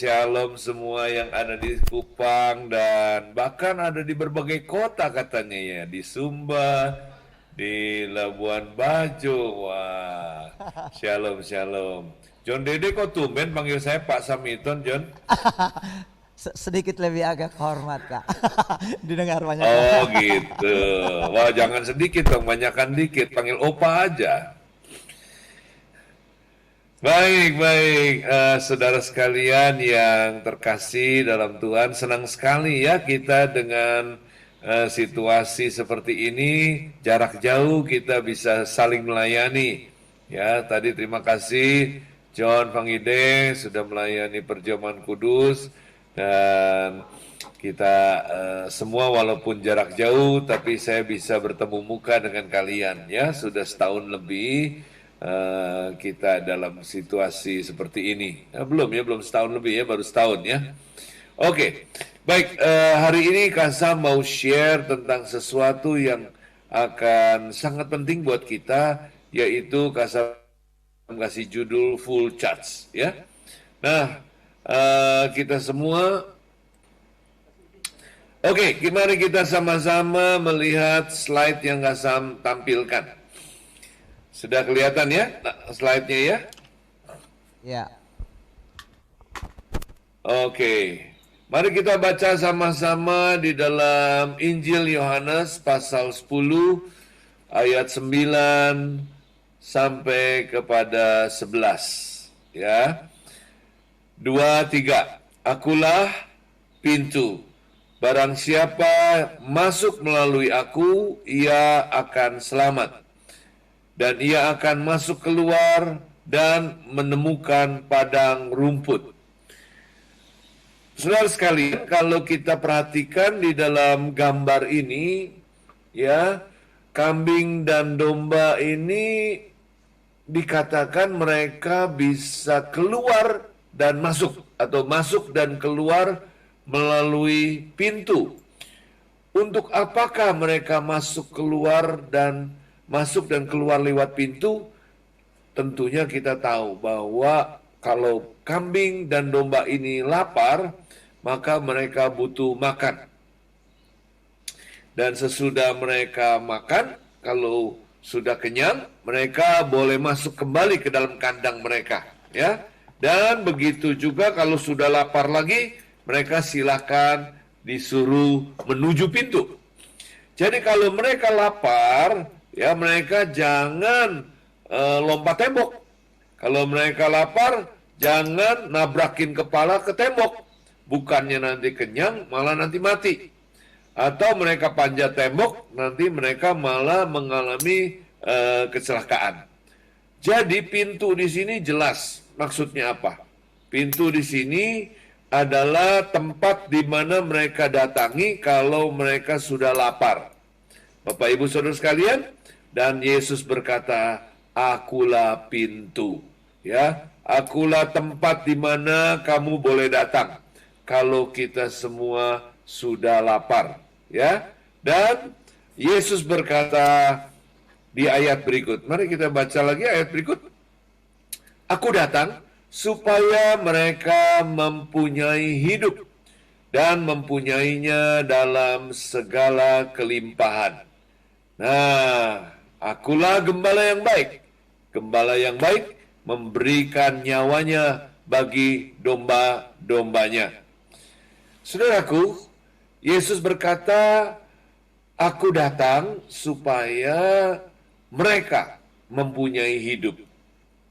Shalom semua yang ada di Kupang dan bahkan ada di berbagai kota katanya ya, di Sumba, di Labuan Bajo. Wah, shalom shalom. John Dede kok tumben panggil saya Pak Samiton, John? Sedikit lebih agak hormat kak. Didengar banyak Oh orang. gitu. Wah jangan sedikit dong, banyakkan dikit. Panggil Opa aja. Baik, baik, saudara sekalian yang terkasih dalam Tuhan, senang sekali ya kita dengan situasi seperti ini, jarak jauh kita bisa saling melayani. Ya, tadi terima kasih John Pangide sudah melayani Perjamuan Kudus dan kita semua walaupun jarak jauh, tapi saya bisa bertemu muka dengan kalian ya, sudah setahun lebih kita dalam situasi seperti ini. Belum ya, belum setahun lebih ya, baru setahun ya. Oke, baik. Hari ini Kasa mau share tentang sesuatu yang akan sangat penting buat kita, yaitu Kasa kasih judul Full Charge ya. Nah, kita semua, oke, mari kita sama-sama melihat slide yang Kasa tampilkan. Sudah kelihatan ya slide-nya ya? Ya. Oke, mari kita baca sama-sama di dalam Injil Yohanes pasal 10 ayat 9 sampai kepada 11 ya. 2, 3. Akulah pintu. Barang siapa masuk melalui aku, ia akan selamat. Dan ia akan masuk keluar dan menemukan padang rumput. Saudara sekalian, kalau kita perhatikan di dalam gambar ini, ya, kambing dan domba ini dikatakan mereka bisa keluar dan masuk, atau masuk dan keluar melalui pintu. Untuk apakah mereka masuk dan keluar lewat pintu? Tentunya kita tahu bahwa kalau kambing dan domba ini lapar, maka mereka butuh makan. Dan sesudah mereka makan, kalau sudah kenyang, mereka boleh masuk kembali ke dalam kandang mereka, ya. Dan begitu juga kalau sudah lapar lagi, mereka silakan disuruh menuju pintu. Jadi kalau mereka lapar, ya mereka jangan lompat tembok. Kalau mereka lapar, jangan nabrakin kepala ke tembok. Bukannya nanti kenyang, malah nanti mati. Atau mereka panjat tembok, nanti mereka malah mengalami kecelakaan. Jadi pintu di sini jelas maksudnya apa. Pintu di sini adalah tempat di mana mereka datangi kalau mereka sudah lapar. Bapak Ibu Saudara sekalian, dan Yesus berkata, akulah pintu. Ya, akulah tempat di mana kamu boleh datang kalau kita semua sudah lapar, ya. Dan Yesus berkata di ayat berikut. Mari kita baca lagi ayat berikut. Aku datang supaya mereka mempunyai hidup dan mempunyainya dalam segala kelimpahan. Nah, akulah gembala yang baik. Gembala yang baik memberikan nyawanya bagi domba-dombanya. Saudaraku, Yesus berkata, aku datang supaya mereka mempunyai hidup.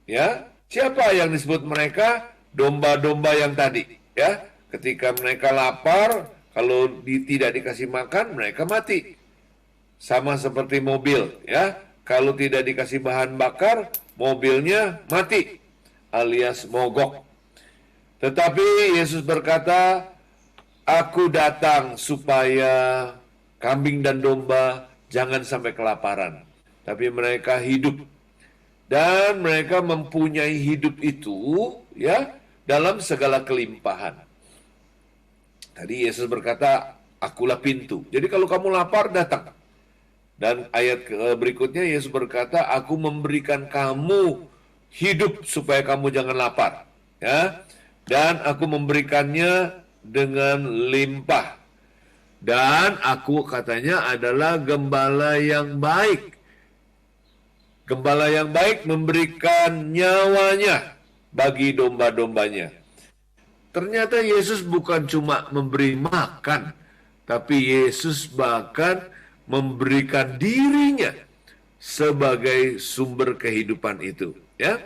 Ya, siapa yang disebut mereka? Domba-domba yang tadi. Ya, ketika mereka lapar, kalau tidak dikasih makan, mereka mati. Sama seperti mobil, ya. Kalau tidak dikasih bahan bakar, mobilnya mati, alias mogok. Tetapi Yesus berkata, aku datang supaya kambing dan domba jangan sampai kelaparan, tapi mereka hidup. Dan mereka mempunyai hidup itu, ya, dalam segala kelimpahan. Tadi Yesus berkata, akulah pintu. Jadi kalau kamu lapar, datang. Dan ayat berikutnya Yesus berkata, aku memberikan kamu hidup supaya kamu jangan lapar. Ya, dan aku memberikannya dengan limpah. Dan aku katanya adalah gembala yang baik. Gembala yang baik memberikan nyawanya bagi domba-dombanya. Ternyata Yesus bukan cuma memberi makan, tapi Yesus bahkan memberikan dirinya sebagai sumber kehidupan itu. Ya,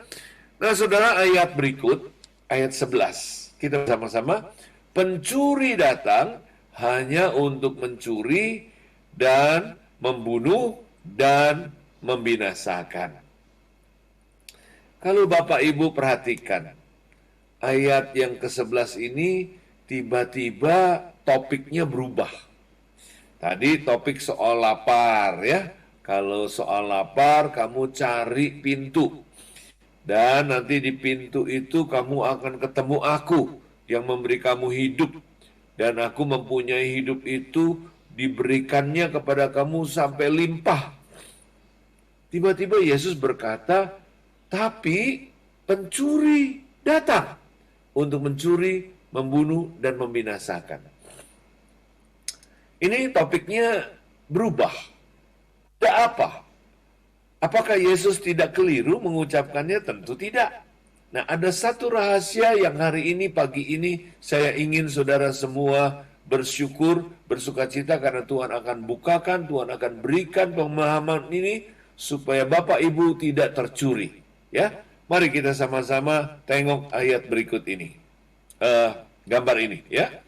nah saudara, ayat berikut, ayat 11. Kita sama-sama, pencuri datang hanya untuk mencuri dan membunuh dan membinasakan. Kalau Bapak Ibu perhatikan, ayat yang ke-11 ini tiba-tiba topiknya berubah. Tadi topik soal lapar ya. Kalau soal lapar, kamu cari pintu. Dan nanti di pintu itu kamu akan ketemu aku yang memberi kamu hidup. Dan aku mempunyai hidup itu diberikannya kepada kamu sampai limpah. Tiba-tiba Yesus berkata, tapi pencuri datang untuk mencuri, membunuh, dan membinasakan. Ini topiknya berubah. Tidak apa? Apakah Yesus tidak keliru mengucapkannya? Tentu tidak. Nah, ada satu rahasia yang hari ini, pagi ini, saya ingin saudara semua bersyukur, bersukacita karena Tuhan akan bukakan, Tuhan akan berikan pemahaman ini supaya Bapak Ibu tidak tercuri. Ya, mari kita sama-sama tengok ayat berikut ini, gambar ini. Ya,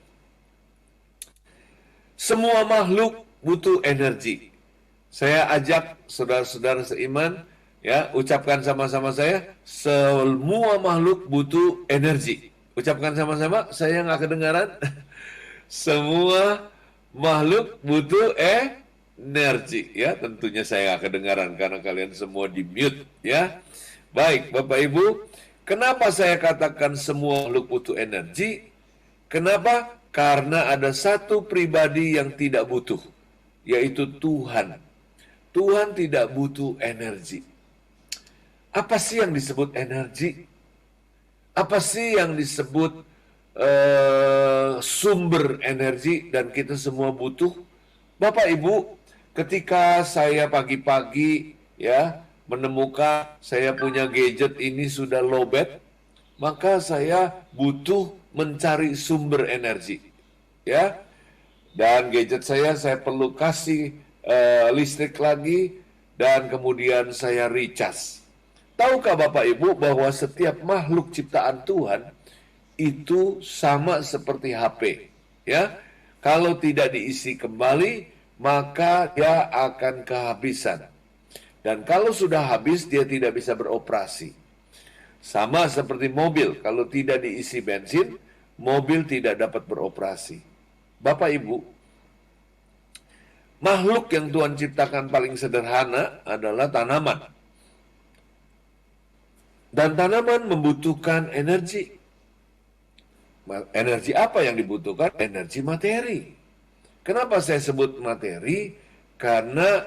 semua makhluk butuh energi. Saya ajak saudara-saudara seiman, ya, ucapkan sama-sama saya, semua makhluk butuh energi. Ucapkan sama-sama, saya nggak kedengaran. Semua makhluk butuh energi, ya. Tentunya saya nggak kedengaran karena kalian semua di mute, ya. Baik, Bapak Ibu, kenapa saya katakan semua makhluk butuh energi? Kenapa? Karena ada satu pribadi yang tidak butuh, yaitu Tuhan. Tuhan tidak butuh energi. Apa sih yang disebut energi? Apa sih yang disebut sumber energi dan kita semua butuh? Bapak Ibu, ketika saya pagi-pagi ya menemukan saya punya gadget ini sudah lowbat, maka saya butuh mencari sumber energi. Ya. Dan gadget saya perlu kasih listrik lagi, dan kemudian saya recharge. Tahukah Bapak Ibu bahwa setiap makhluk ciptaan Tuhan itu sama seperti HP, ya? Kalau tidak diisi kembali, maka dia akan kehabisan. Dan kalau sudah habis, dia tidak bisa beroperasi. Sama seperti mobil, kalau tidak diisi bensin, mobil tidak dapat beroperasi. Bapak Ibu, makhluk yang Tuhan ciptakan paling sederhana adalah tanaman. Dan tanaman membutuhkan energi. Energi apa yang dibutuhkan? Energi materi. Kenapa saya sebut materi? Karena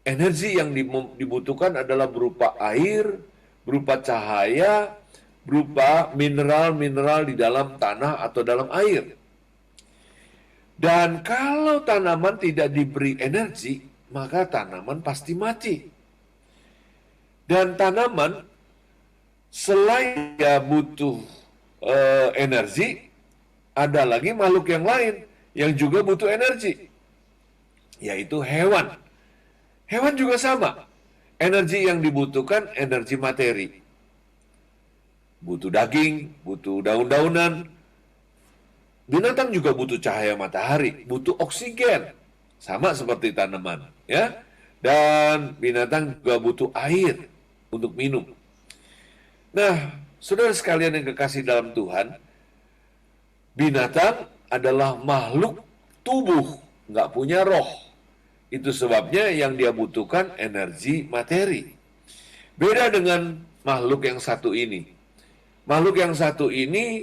energi yang dibutuhkan adalah berupa air, berupa cahaya, berupa mineral-mineral di dalam tanah atau dalam air. Dan kalau tanaman tidak diberi energi, maka tanaman pasti mati. Dan tanaman selain dia butuh energi, ada lagi makhluk yang lain yang juga butuh energi, yaitu hewan. Hewan juga sama. Energi yang dibutuhkan energi materi. Butuh daging, butuh daun-daunan. Binatang juga butuh cahaya matahari, butuh oksigen, sama seperti tanaman, ya. Dan binatang juga butuh air untuk minum. Nah, saudara sekalian yang kekasih dalam Tuhan, binatang adalah makhluk tubuh, nggak punya roh. Itu sebabnya yang dia butuhkan energi materi. Beda dengan makhluk yang satu ini. Makhluk yang satu ini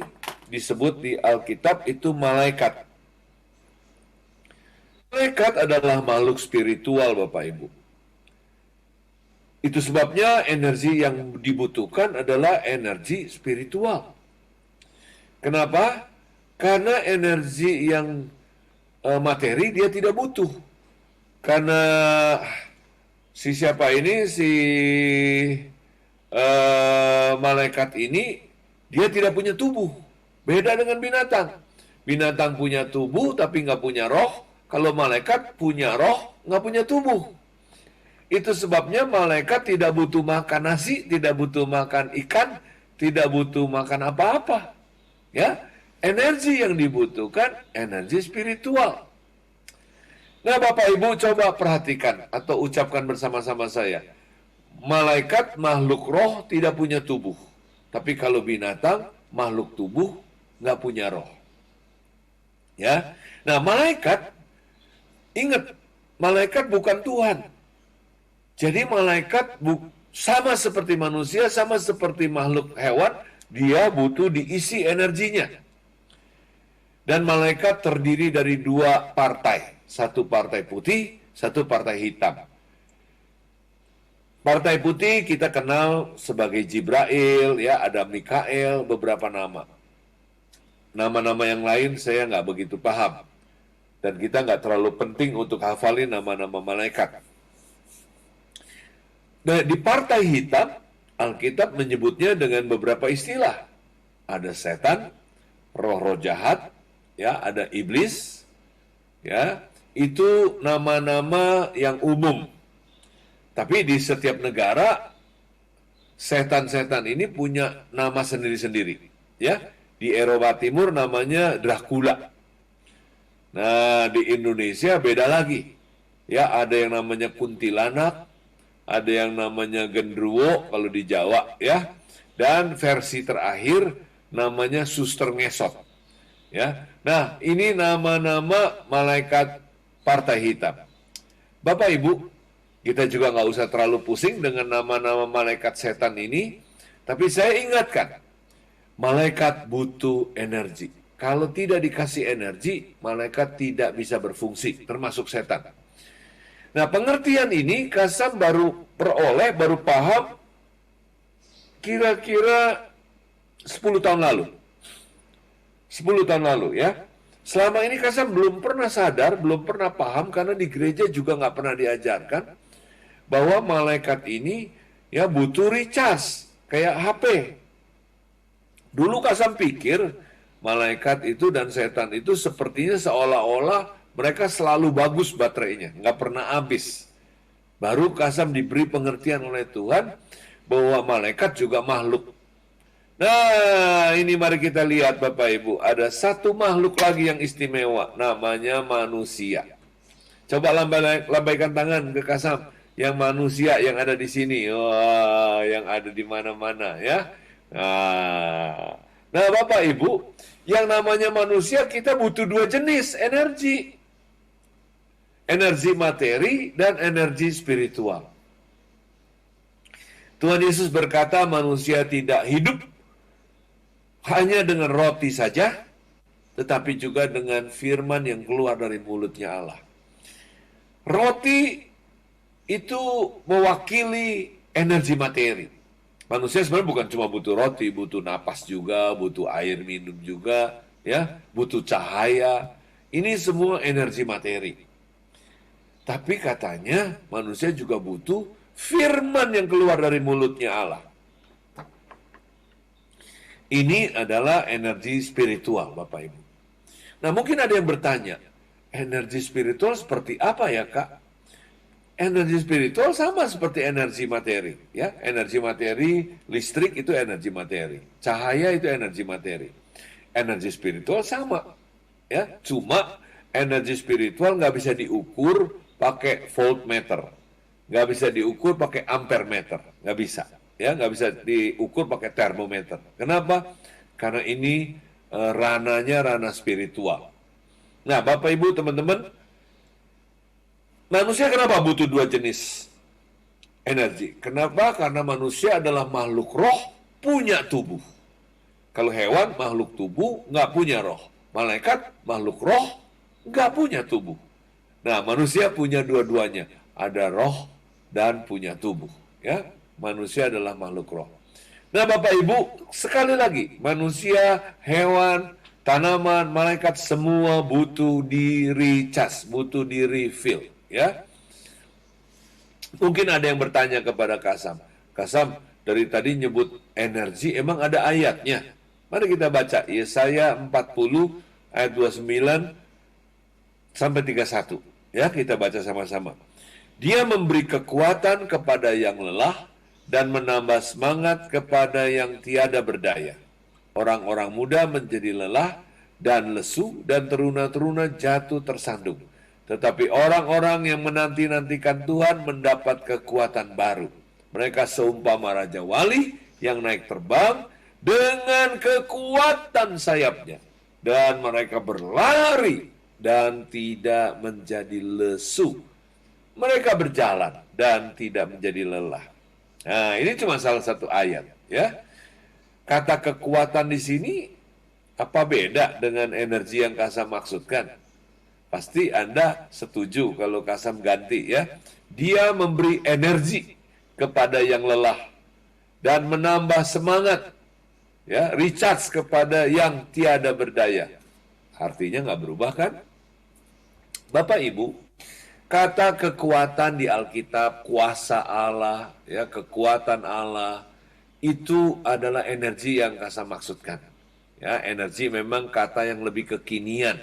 disebut di Alkitab itu malaikat. Malaikat adalah makhluk spiritual, Bapak Ibu. Itu sebabnya energi yang dibutuhkan adalah energi spiritual. Kenapa? Karena energi yang materi dia tidak butuh. Karena si siapa ini, si malaikat ini, dia tidak punya tubuh. Beda dengan binatang. Binatang punya tubuh tapi nggak punya roh. Kalau malaikat punya roh, nggak punya tubuh. Itu sebabnya malaikat tidak butuh makan nasi, tidak butuh makan ikan, tidak butuh makan apa-apa. Ya, energi yang dibutuhkan energi spiritual. Nah, Bapak Ibu coba perhatikan atau ucapkan bersama-sama saya. Malaikat makhluk roh tidak punya tubuh. Tapi kalau binatang makhluk tubuh nggak punya roh. Ya. Nah, malaikat ingat, malaikat bukan Tuhan. Jadi malaikat sama seperti manusia, sama seperti makhluk hewan, dia butuh diisi energinya. Dan malaikat terdiri dari dua partai. Satu partai putih, satu partai hitam. Partai putih kita kenal sebagai Jibrail, ya, ada Mikael, beberapa nama. Nama-nama yang lain saya nggak begitu paham. Dan kita nggak terlalu penting untuk hafalin nama-nama malaikat. Nah, di partai hitam, Alkitab menyebutnya dengan beberapa istilah. Ada setan, roh-roh jahat, ya, ada iblis, ya, itu nama-nama yang umum. Tapi di setiap negara, setan-setan ini punya nama sendiri-sendiri, ya. Di Eropa Timur namanya Dracula. Nah, di Indonesia beda lagi. Ya, ada yang namanya kuntilanak, ada yang namanya gendruwo kalau di Jawa, ya. Dan versi terakhir namanya suster ngesot. Ya. Nah, ini nama-nama malaikat partai hitam. Bapak Ibu, kita juga nggak usah terlalu pusing dengan nama-nama malaikat setan ini, tapi saya ingatkan, malaikat butuh energi. Kalau tidak dikasih energi, malaikat tidak bisa berfungsi, termasuk setan. Nah, pengertian ini Kasam baru peroleh, baru paham kira-kira 10 tahun lalu. 10 tahun lalu, ya. Selama ini Kasam belum pernah sadar, belum pernah paham, karena di gereja juga nggak pernah diajarkan bahwa malaikat ini ya butuh recharge, kayak HP. Dulu Kasam pikir malaikat itu dan setan itu sepertinya seolah-olah mereka selalu bagus baterainya, nggak pernah habis. Baru Kasam diberi pengertian oleh Tuhan bahwa malaikat juga makhluk. Nah, ini mari kita lihat Bapak Ibu, ada satu makhluk lagi yang istimewa, namanya manusia. Coba lambaikan tangan ke Kasam, yang manusia yang ada di sini, wah, yang ada di mana-mana, ya. Nah, Bapak Ibu, yang namanya manusia kita butuh dua jenis energi. Energi materi dan energi spiritual. Tuhan Yesus berkata manusia tidak hidup hanya dengan roti saja, tetapi juga dengan firman yang keluar dari mulutnya Allah. Roti itu mewakili energi materi. Manusia sebenarnya bukan cuma butuh roti, butuh napas juga, butuh air minum juga, ya, butuh cahaya. Ini semua energi materi. Tapi katanya manusia juga butuh firman yang keluar dari mulutnya Allah. Ini adalah energi spiritual, Bapak Ibu. Nah, mungkin ada yang bertanya, energi spiritual seperti apa ya, Kak? Energi spiritual sama seperti energi materi, ya. Energi materi, listrik itu energi materi. Cahaya itu energi materi. Energi spiritual sama, ya. Cuma energi spiritual nggak bisa diukur pakai voltmeter, nggak bisa diukur pakai ampere meter, nggak bisa, ya, nggak bisa diukur pakai termometer. Kenapa? Karena ini rananya ranah spiritual. Nah, Bapak Ibu teman-teman, manusia kenapa butuh dua jenis energi? Kenapa? Karena manusia adalah makhluk roh punya tubuh. Kalau hewan makhluk tubuh nggak punya roh, malaikat makhluk roh nggak punya tubuh. Nah, manusia punya dua-duanya, ada roh dan punya tubuh, ya. Manusia adalah makhluk roh. Nah, Bapak Ibu, sekali lagi, manusia, hewan, tanaman, malaikat semua butuh di recharge, butuh di refill, ya. Mungkin ada yang bertanya kepada Kasam, Kasam, dari tadi nyebut energi, emang ada ayatnya? Mari kita baca Yesaya 40 ayat 29 sampai 31. Ya, kita baca sama-sama. Dia memberi kekuatan kepada yang lelah dan menambah semangat kepada yang tiada berdaya. Orang-orang muda menjadi lelah dan lesu dan teruna-teruna jatuh tersandung. Tetapi orang-orang yang menanti-nantikan Tuhan mendapat kekuatan baru. Mereka seumpama Raja Wali yang naik terbang dengan kekuatan sayapnya. Dan mereka berlari dan tidak menjadi lesu. Mereka berjalan dan tidak menjadi lelah. Nah, ini cuma salah satu ayat, ya. Kata kekuatan di sini apa beda dengan energi yang Kasam maksudkan? Pasti Anda setuju kalau Kasam ganti, ya. Dia memberi energi kepada yang lelah dan menambah semangat, ya, recharge kepada yang tiada berdaya. Artinya nggak berubah kan? Bapak Ibu, kata kekuatan di Alkitab, kuasa Allah, ya, kekuatan Allah, itu adalah energi yang Kasam maksudkan. Ya, energi memang kata yang lebih kekinian.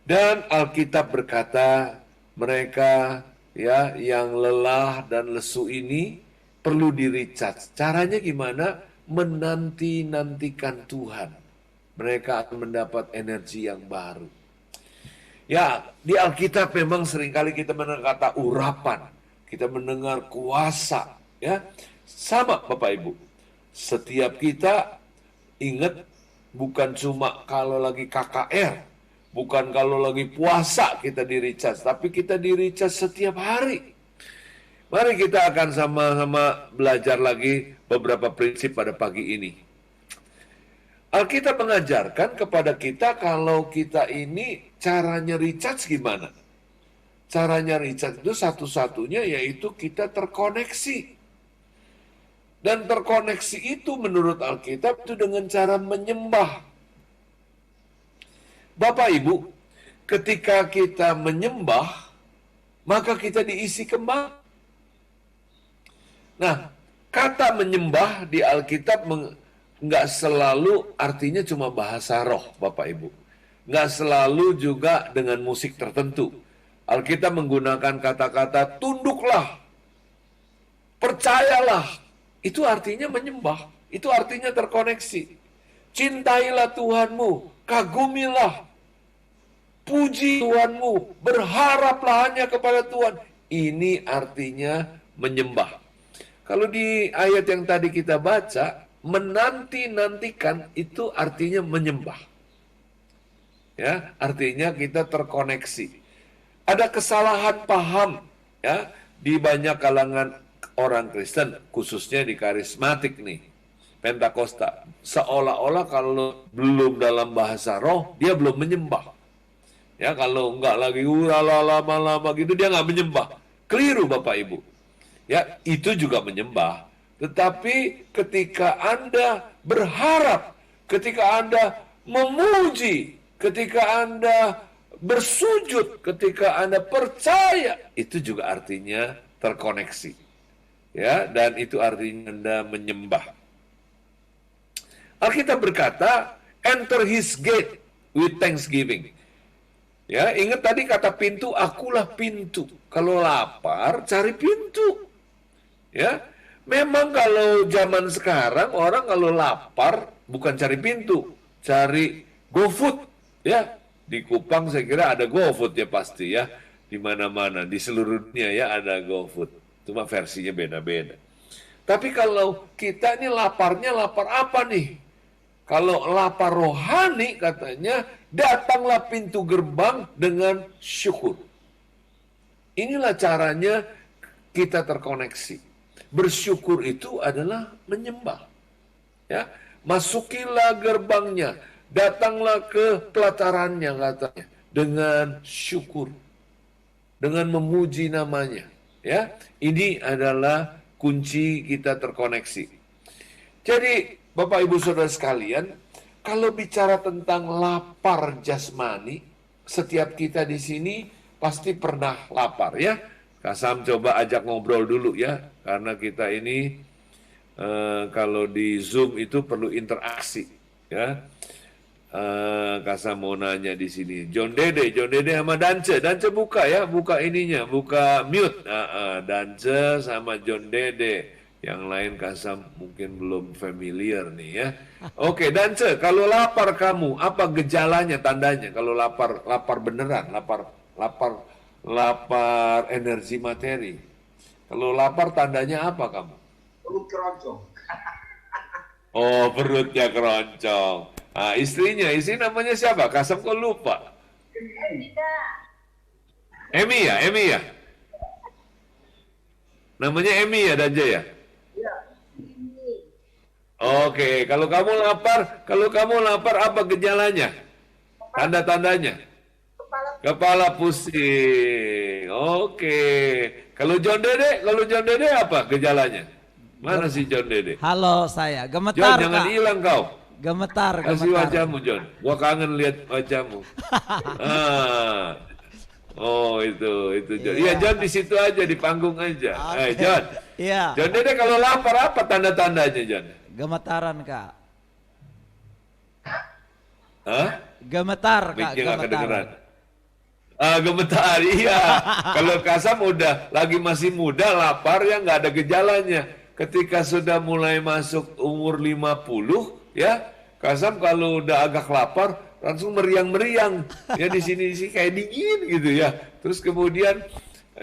Dan Alkitab berkata, mereka, ya, yang lelah dan lesu ini perlu di-recharge. Caranya gimana? Menanti-nantikan Tuhan. Mereka akan mendapat energi yang baru. Ya, di Alkitab memang seringkali kita mendengar kata urapan, kita mendengar kuasa, ya. Sama Bapak Ibu. Setiap kita ingat bukan cuma kalau lagi KKR, bukan kalau lagi puasa kita di-recharge, tapi kita di-recharge setiap hari. Mari kita akan sama-sama belajar lagi beberapa prinsip pada pagi ini. Alkitab mengajarkan kepada kita kalau kita ini caranya recharge gimana? Caranya recharge itu satu-satunya yaitu kita terkoneksi. Dan terkoneksi itu menurut Alkitab itu dengan cara menyembah. Bapak Ibu, ketika kita menyembah, maka kita diisi kembali. Nah, kata menyembah di Alkitab nggak selalu artinya cuma bahasa roh, Bapak Ibu. Nggak selalu juga dengan musik tertentu. Alkitab menggunakan kata-kata tunduklah, percayalah. Itu artinya menyembah. Itu artinya terkoneksi. Cintailah Tuhanmu, kagumilah, puji Tuhanmu, berharaplah hanya kepada Tuhan. Ini artinya menyembah. Kalau di ayat yang tadi kita baca, menanti-nantikan itu artinya menyembah. Ya, artinya kita terkoneksi. Ada kesalahan paham, ya, di banyak kalangan orang Kristen, khususnya di karismatik nih, Pentakosta. Seolah-olah kalau belum dalam bahasa roh, dia belum menyembah. Ya, kalau enggak lagi lama-lama gitu, dia nggak menyembah. Keliru Bapak Ibu. Ya, itu juga menyembah. Tetapi ketika Anda berharap, ketika Anda memuji, ketika Anda bersujud, ketika Anda percaya, itu juga artinya terkoneksi. Ya, dan itu artinya Anda menyembah. Alkitab berkata, enter his gate with thanksgiving. Ya, ingat tadi kata pintu, akulah pintu. Kalau lapar, cari pintu. Ya, memang kalau zaman sekarang orang kalau lapar bukan cari pintu, cari GoFood. Ya, di Kupang saya kira ada GoFood ya pasti ya, di mana-mana di seluruh dunia ya ada GoFood. Cuma versinya beda-beda. Tapi kalau kita ini laparnya lapar apa nih? Kalau lapar rohani katanya, datanglah pintu gerbang dengan syukur. Inilah caranya kita terkoneksi. Bersyukur itu adalah menyembah. Ya, masukilah gerbangnya, datanglah ke pelatarannya katanya dengan syukur, dengan memuji namanya. Ya, ini adalah kunci kita terkoneksi. Jadi, Bapak Ibu Saudara sekalian, kalau bicara tentang lapar jasmani, setiap kita di sini pasti pernah lapar ya. Kasam coba ajak ngobrol dulu ya, karena kita ini kalau di Zoom itu perlu interaksi ya. Kasam mau nanya di sini. John Dede sama Dance buka ya, buka ininya, buka mute. Dance sama John Dede. Yang lain Kasam mungkin belum familiar nih ya. Oke, Dance, kalau lapar kamu, apa gejalanya, tandanya? Kalau lapar beneran, lapar energi materi. Kalau lapar tandanya apa kamu? Perut keroncong. Oh, perutnya keroncong. Istri namanya siapa? Kasam kok lupa? Emi ya? Namanya Emi ya, Danja ya? Oke, kalau kamu lapar apa gejalanya? Tanda-tandanya? Kepala pusing. Oke. Kalau John Dede apa gejalanya? Mana sih John Dede? Halo, saya John, gemetar jangan Kak. hilang kau. Gemetar. Kasih wajahmu, John. Gua kangen lihat wajahmu. Oh, itu John. Iya, John di situ aja, di panggung aja. John. Iya. John Dede kalau lapar apa tanda-tandanya, John? Gemetaran Kak. Hah? Gemetar Kak, Mic-nya nggak kedengeran. gemetar. Gemetar, iya. Kalau Kasam lagi masih muda, lapar ya nggak ada gejalanya. Ketika sudah mulai masuk umur 50, ya, Kasam kalau udah agak lapar, langsung meriang-meriang. Ya di sini kayak dingin gitu ya. Terus kemudian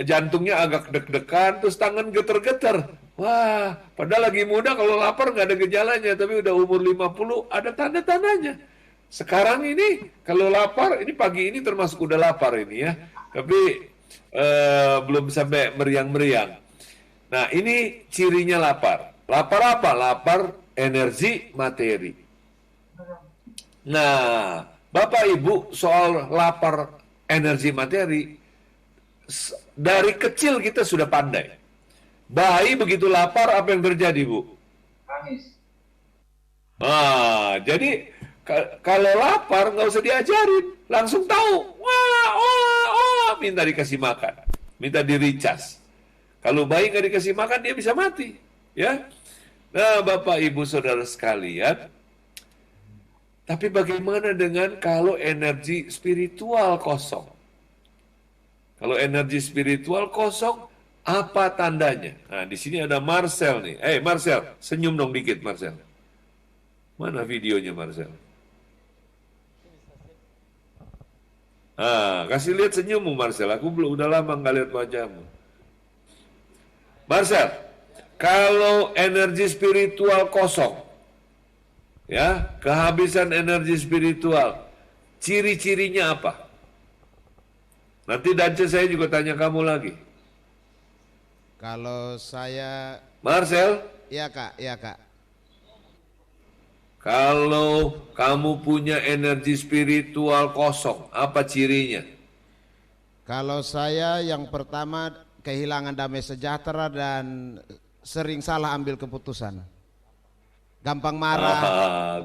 jantungnya agak deg-degan, terus tangan geter-geter. Wah, padahal lagi muda kalau lapar nggak ada gejalanya, tapi udah umur 50 ada tanda-tandanya. Sekarang ini kalau lapar, ini pagi ini termasuk udah lapar ini ya, tapi belum sampai meriang-meriang. Nah ini cirinya lapar. Lapar apa? Lapar energi materi. Nah, Bapak Ibu soal lapar energi materi, dari kecil kita sudah pandai. Bayi begitu lapar apa yang terjadi, Bu? Nangis. Jadi kalau lapar nggak usah diajarin, langsung tahu. Wah, minta dikasih makan, minta diricas. Kalau bayi nggak dikasih makan dia bisa mati, ya. Nah, Bapak Ibu Saudara sekalian, tapi bagaimana dengan kalau energi spiritual kosong? Kalau energi spiritual kosong, apa tandanya? Nah, di sini ada Marcel nih. Marcel, senyum dong dikit, Marcel. Mana videonya, Marcel? Kasih lihat senyummu, Marcel. Aku udah lama nggak lihat wajahmu. Marcel, kalau energi spiritual kosong, ya, kehabisan energi spiritual, ciri-cirinya apa? Nanti Dance saya juga tanya kamu lagi. Kalau saya, Marcel, ya kak. kalau kamu punya energi spiritual kosong, apa cirinya? Kalau saya yang pertama kehilangan damai sejahtera dan sering salah ambil keputusan. Gampang marah.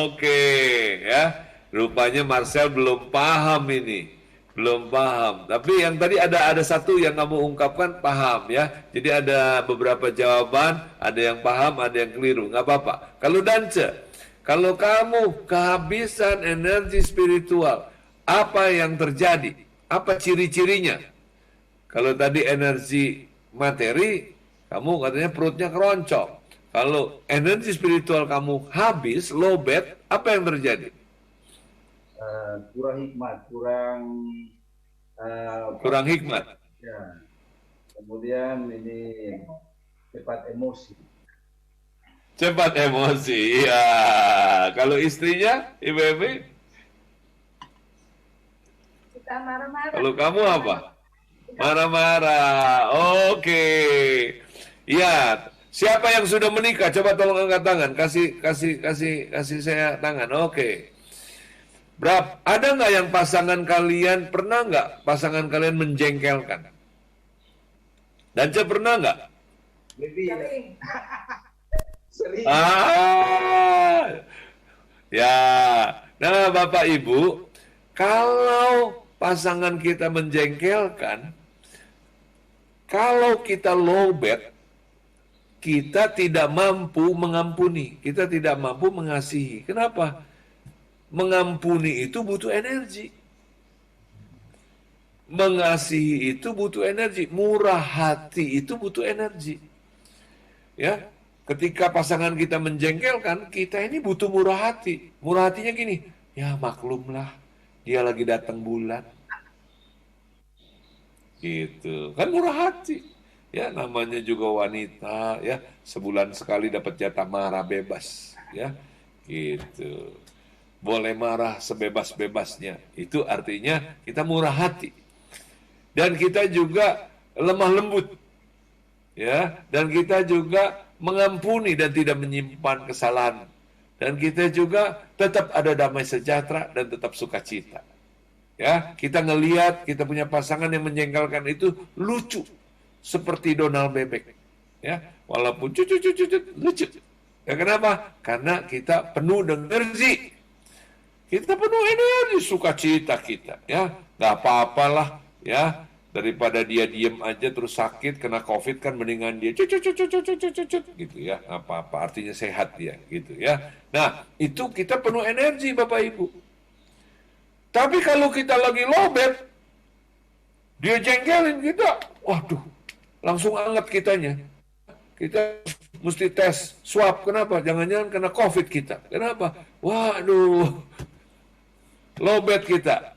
Oke, ya. Rupanya Marcel belum paham ini. Belum paham. Tapi yang tadi ada satu yang kamu ungkapkan paham ya. Jadi ada beberapa jawaban, ada yang paham, ada yang keliru. Nggak apa-apa. Kalau Dance, kalau kamu kehabisan energi spiritual, apa yang terjadi? Apa ciri-cirinya? Kalau tadi energi materi, kamu katanya perutnya keroncong. Kalau energi spiritual kamu habis, lowbat, apa yang terjadi? Kurang hikmat, kurang hikmat. Ya. Kemudian ini cepat emosi. Cepat emosi, iya. Kalau istrinya, Ibu Emi? Suka marah-marah. Kalau kamu apa? Marah-marah. Oke. Ya, siapa yang sudah menikah? Coba tolong angkat tangan. Kasih saya tangan. Oke. Ada nggak yang pasangan kalian menjengkelkan? Dan pernah nggak Lebih Sering. sering. Ah, ya. Nah, Bapak Ibu, kalau pasangan kita menjengkelkan, kalau kita lowbat, kita tidak mampu mengampuni, kita tidak mampu mengasihi. Kenapa? Mengampuni itu butuh energi. Mengasihi itu butuh energi. Murah hati itu butuh energi. Ya, ketika pasangan kita menjengkelkan, kita ini butuh murah hati. Murah hatinya gini, ya maklumlah, dia lagi datang bulan. Gitu. Kan murah hati. Ya, namanya juga wanita, ya, sebulan sekali dapat jatah marah bebas, ya. Gitu. Boleh marah sebebas-bebasnya. Itu artinya kita murah hati. Dan kita juga lemah lembut. Ya, dan kita juga mengampuni dan tidak menyimpan kesalahan. Dan kita juga tetap ada damai sejahtera dan tetap sukacita. Ya, kita ngelihat kita punya pasangan yang menjengkelkan itu lucu seperti Donald Bebek. Ya, walaupun lucu. Ya, kenapa? Karena kita penuh dengan energi. Kita penuh energi, sukacita kita, ya. Nggak apa-apalah, ya. Daripada dia diem aja terus sakit kena COVID kan mendingan dia gitu ya. Apa-apa, artinya sehat dia gitu ya. Nah, itu kita penuh energi Bapak Ibu. Tapi kalau kita lagi lowbat, dia jengkelin kita, waduh, langsung anget kitanya. Kita mesti tes swab, kenapa? Jangan-jangan kena COVID kita. Kenapa? Waduh, lowbat kita.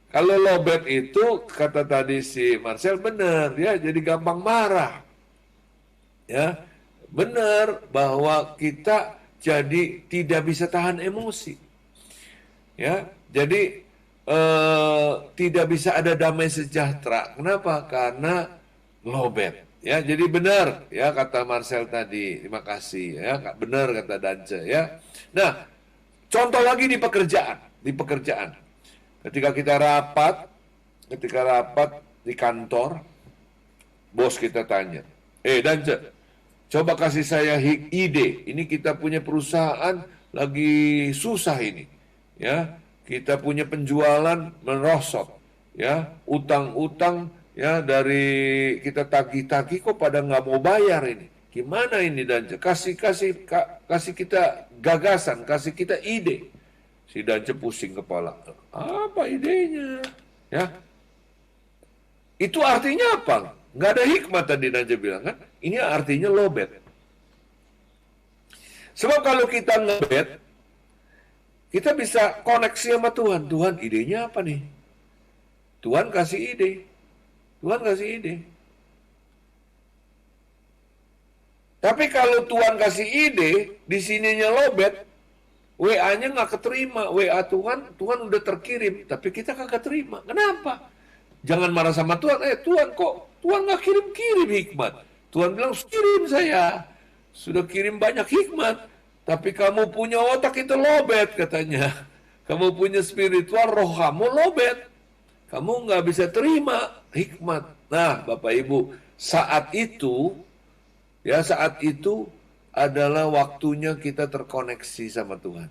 Kalau lowbat itu, kata tadi si Marcel benar, ya, jadi gampang marah. Ya, benar bahwa kita jadi tidak bisa tahan emosi. Ya, jadi tidak bisa ada damai sejahtera. Kenapa? Karena lowbat. Ya, jadi benar ya kata Marcel tadi. Terima kasih ya, benar kata Dance ya. Nah, contoh lagi di pekerjaan, Ketika kita rapat di kantor, bos kita tanya, Dance, coba kasih saya ide. Ini kita punya perusahaan lagi susah ini, ya. Kita punya penjualan merosot, ya. Utang-utang, ya, dari kita tagih-tagih kok pada nggak mau bayar ini. Gimana ini Dance? Kasih kita gagasan, kasih kita ide. Si Dance pusing kepala. Apa idenya? Ya. Itu artinya apa? Nggak ada hikmat tadi Dance bilang kan. Ini artinya lowbat. Sebab kalau kita ngebet, kita bisa koneksi sama Tuhan. Tuhan idenya apa nih? Tuhan kasih ide. Tapi kalau Tuhan kasih ide, di sininya lowbat, WA-nya nggak keterima. WA Tuhan udah terkirim, tapi kita kagak terima. Kenapa? Jangan marah sama Tuhan. Tuhan nggak kirim hikmat. Tuhan bilang, kirim saya. Sudah kirim banyak hikmat. Tapi kamu punya otak itu lowbat katanya. Kamu punya spiritual, roh kamu lowbat. Kamu nggak bisa terima hikmat. Nah, Bapak Ibu, saat itu adalah waktunya kita terkoneksi sama Tuhan.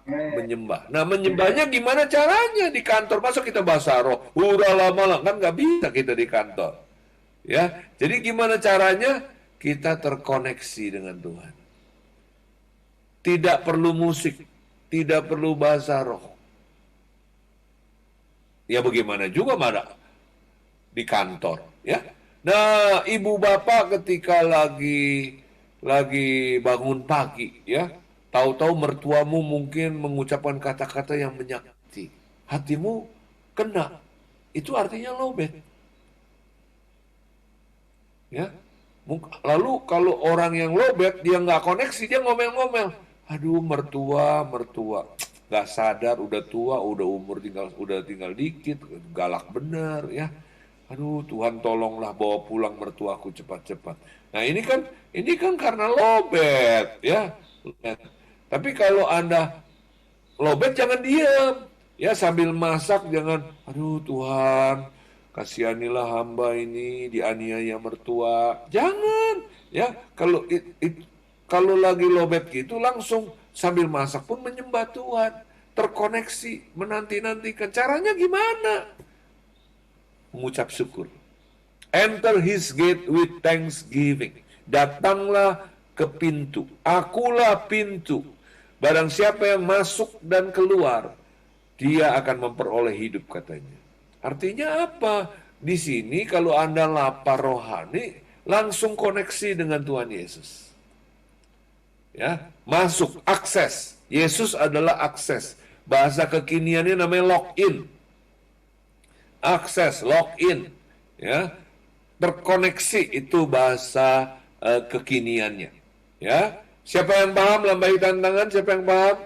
Menyembah. Nah, menyembahnya gimana caranya di kantor? Masa kita bahasa roh? Udah lama kan nggak bisa kita di kantor. Ya, jadi gimana caranya? Kita terkoneksi dengan Tuhan. Tidak perlu musik, tidak perlu bahasa roh. Ya bagaimana juga mana di kantor, ya. Nah, ibu bapak ketika lagi bangun pagi, ya, tahu-tahu mertuamu mungkin mengucapkan kata-kata yang menyakiti. Hatimu kena. Itu artinya lowbat. Ya. Lalu kalau orang yang lowbat, dia nggak koneksi, dia ngomel-ngomel. Aduh, mertua. Nggak sadar, udah tua, udah umur udah tinggal dikit, galak bener, ya. Aduh, Tuhan tolonglah bawa pulang mertuaku cepat-cepat. Nah, ini kan karena lowbat, ya. Tapi kalau Anda lowbat jangan diam. Ya, sambil masak jangan, aduh Tuhan, kasihanilah hamba ini dianiaya mertua. Jangan. Ya, kalau lagi lowbat gitu langsung sambil masak pun menyembah Tuhan, terkoneksi, menanti-nantikan. Caranya gimana? Mengucap syukur. Enter his gate with thanksgiving. Datanglah ke pintu. Akulah pintu. Barang siapa yang masuk dan keluar, dia akan memperoleh hidup, katanya. Artinya apa? Di sini kalau Anda lapar rohani, langsung koneksi dengan Tuhan Yesus. Ya, masuk, akses. Yesus adalah akses. Bahasa kekiniannya namanya login. Akses, login. Ya, terkoneksi itu bahasa kekiniannya. Ya, siapa yang paham? Lambai tangan. Siapa yang paham?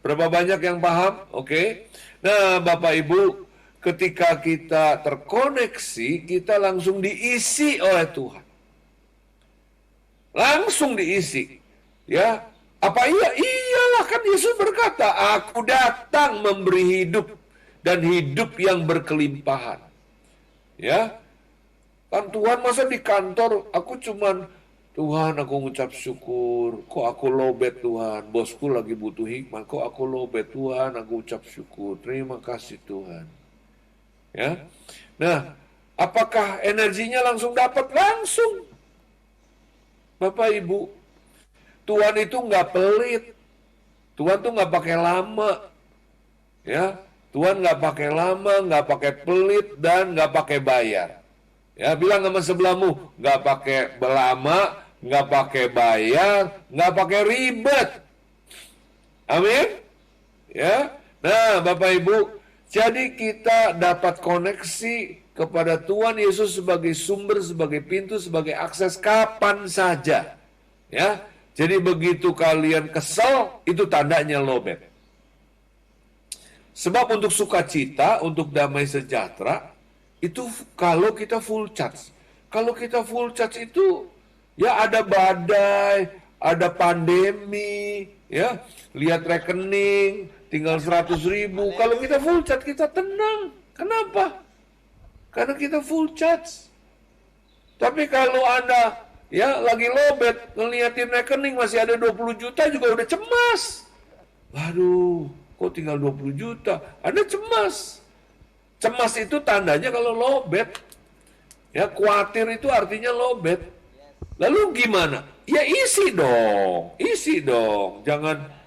Berapa banyak yang paham? Oke. Nah, Bapak Ibu, ketika kita terkoneksi, kita langsung diisi oleh Tuhan. Langsung diisi. Ya, apa iya? Iyalah, kan Yesus berkata, aku datang memberi hidup dan hidup yang berkelimpahan. Ya, kan Tuhan masa di kantor, aku cuman, Tuhan aku ngucap syukur, kok aku lowbat Tuhan, bosku lagi butuh hikmah, kok aku lowbat Tuhan, aku ucap syukur, terima kasih Tuhan. Ya, nah, apakah energinya langsung dapat? Langsung. Bapak Ibu, Tuhan itu nggak pelit, Tuhan tuh nggak pakai lama, ya, Tuhan nggak pakai lama, nggak pakai pelit, dan nggak pakai bayar. Ya, bilang sama sebelahmu, nggak pakai lama, nggak pakai bayar, nggak pakai ribet. Amin. Ya, nah Bapak Ibu, jadi kita dapat koneksi kepada Tuhan Yesus sebagai sumber, sebagai pintu, sebagai akses kapan saja. Ya, jadi begitu kalian kesel, itu tandanya lowbat. Sebab untuk sukacita, untuk damai sejahtera, itu kalau kita full charge. Kalau kita full charge itu, ya ada badai, ada pandemi, ya, lihat rekening, tinggal 100.000. Kalau kita full charge, kita tenang. Kenapa? Karena kita full charge. Tapi kalau Anda, ya, lagi lowbat, ngeliatin rekening masih ada 20 juta juga udah cemas. Waduh, kok tinggal 20 juta? Anda cemas. Cemas itu tandanya kalau lowbat. Ya, khawatir itu artinya lowbat. Lalu gimana? Ya isi dong.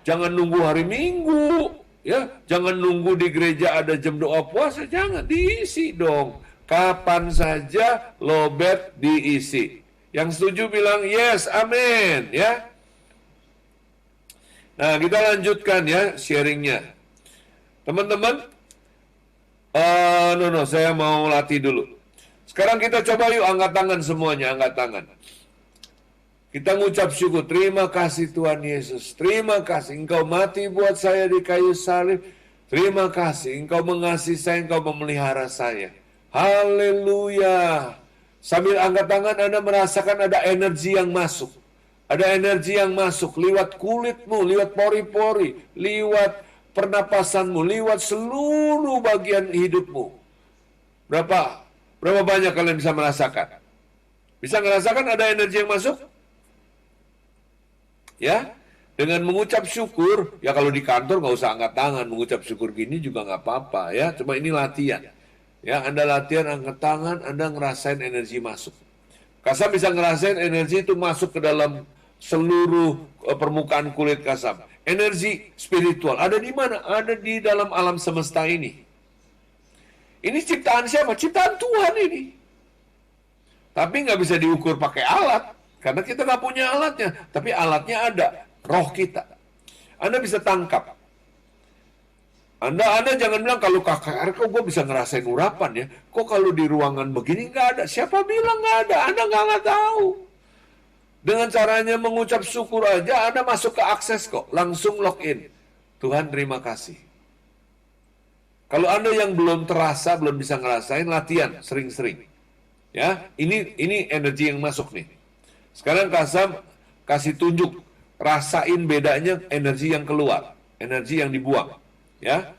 Jangan nunggu hari Minggu, ya. Jangan nunggu di gereja ada jam doa puasa, jangan, diisi dong. Kapan saja lowbat diisi. Yang setuju bilang yes, amin, ya. Nah, kita lanjutkan ya sharingnya. Teman-teman, saya mau latih dulu. Sekarang kita coba yuk angkat tangan semuanya, angkat tangan. Kita ngucap syukur, terima kasih Tuhan Yesus, terima kasih Engkau mati buat saya di kayu salib, terima kasih Engkau mengasihi saya, Engkau memelihara saya. Haleluya. Sambil angkat tangan Anda merasakan ada energi yang masuk. Ada energi yang masuk lewat kulitmu, lewat pori-pori, lewat pernapasanmu, lewat seluruh bagian hidupmu. Berapa banyak kalian bisa merasakan? Bisa merasakan ada energi yang masuk? Ya, dengan mengucap syukur, ya kalau di kantor nggak usah angkat tangan, mengucap syukur gini juga nggak apa-apa ya, cuma ini latihan. Ya, Anda latihan angkat tangan, Anda ngerasain energi masuk. Kasam bisa ngerasain energi itu masuk ke dalam seluruh permukaan kulit Kasam. Energi spiritual ada di mana? Ada di dalam alam semesta ini. Ini ciptaan siapa? Ciptaan Tuhan ini. Tapi nggak bisa diukur pakai alat. Karena kita nggak punya alatnya, tapi alatnya ada, roh kita. Anda bisa tangkap. Anda jangan bilang kalau KKR kok gue bisa ngerasain urapan ya. Kok kalau di ruangan begini nggak ada? Siapa bilang nggak ada? Anda nggak tahu. Dengan caranya mengucap syukur aja, Anda masuk ke akses kok, langsung login. Tuhan terima kasih. Kalau Anda yang belum terasa, belum bisa ngerasain, latihan sering-sering. Ya, ini energi yang masuk nih. Sekarang Kasam kasih tunjuk, rasain bedanya energi yang keluar, energi yang dibuang, ya.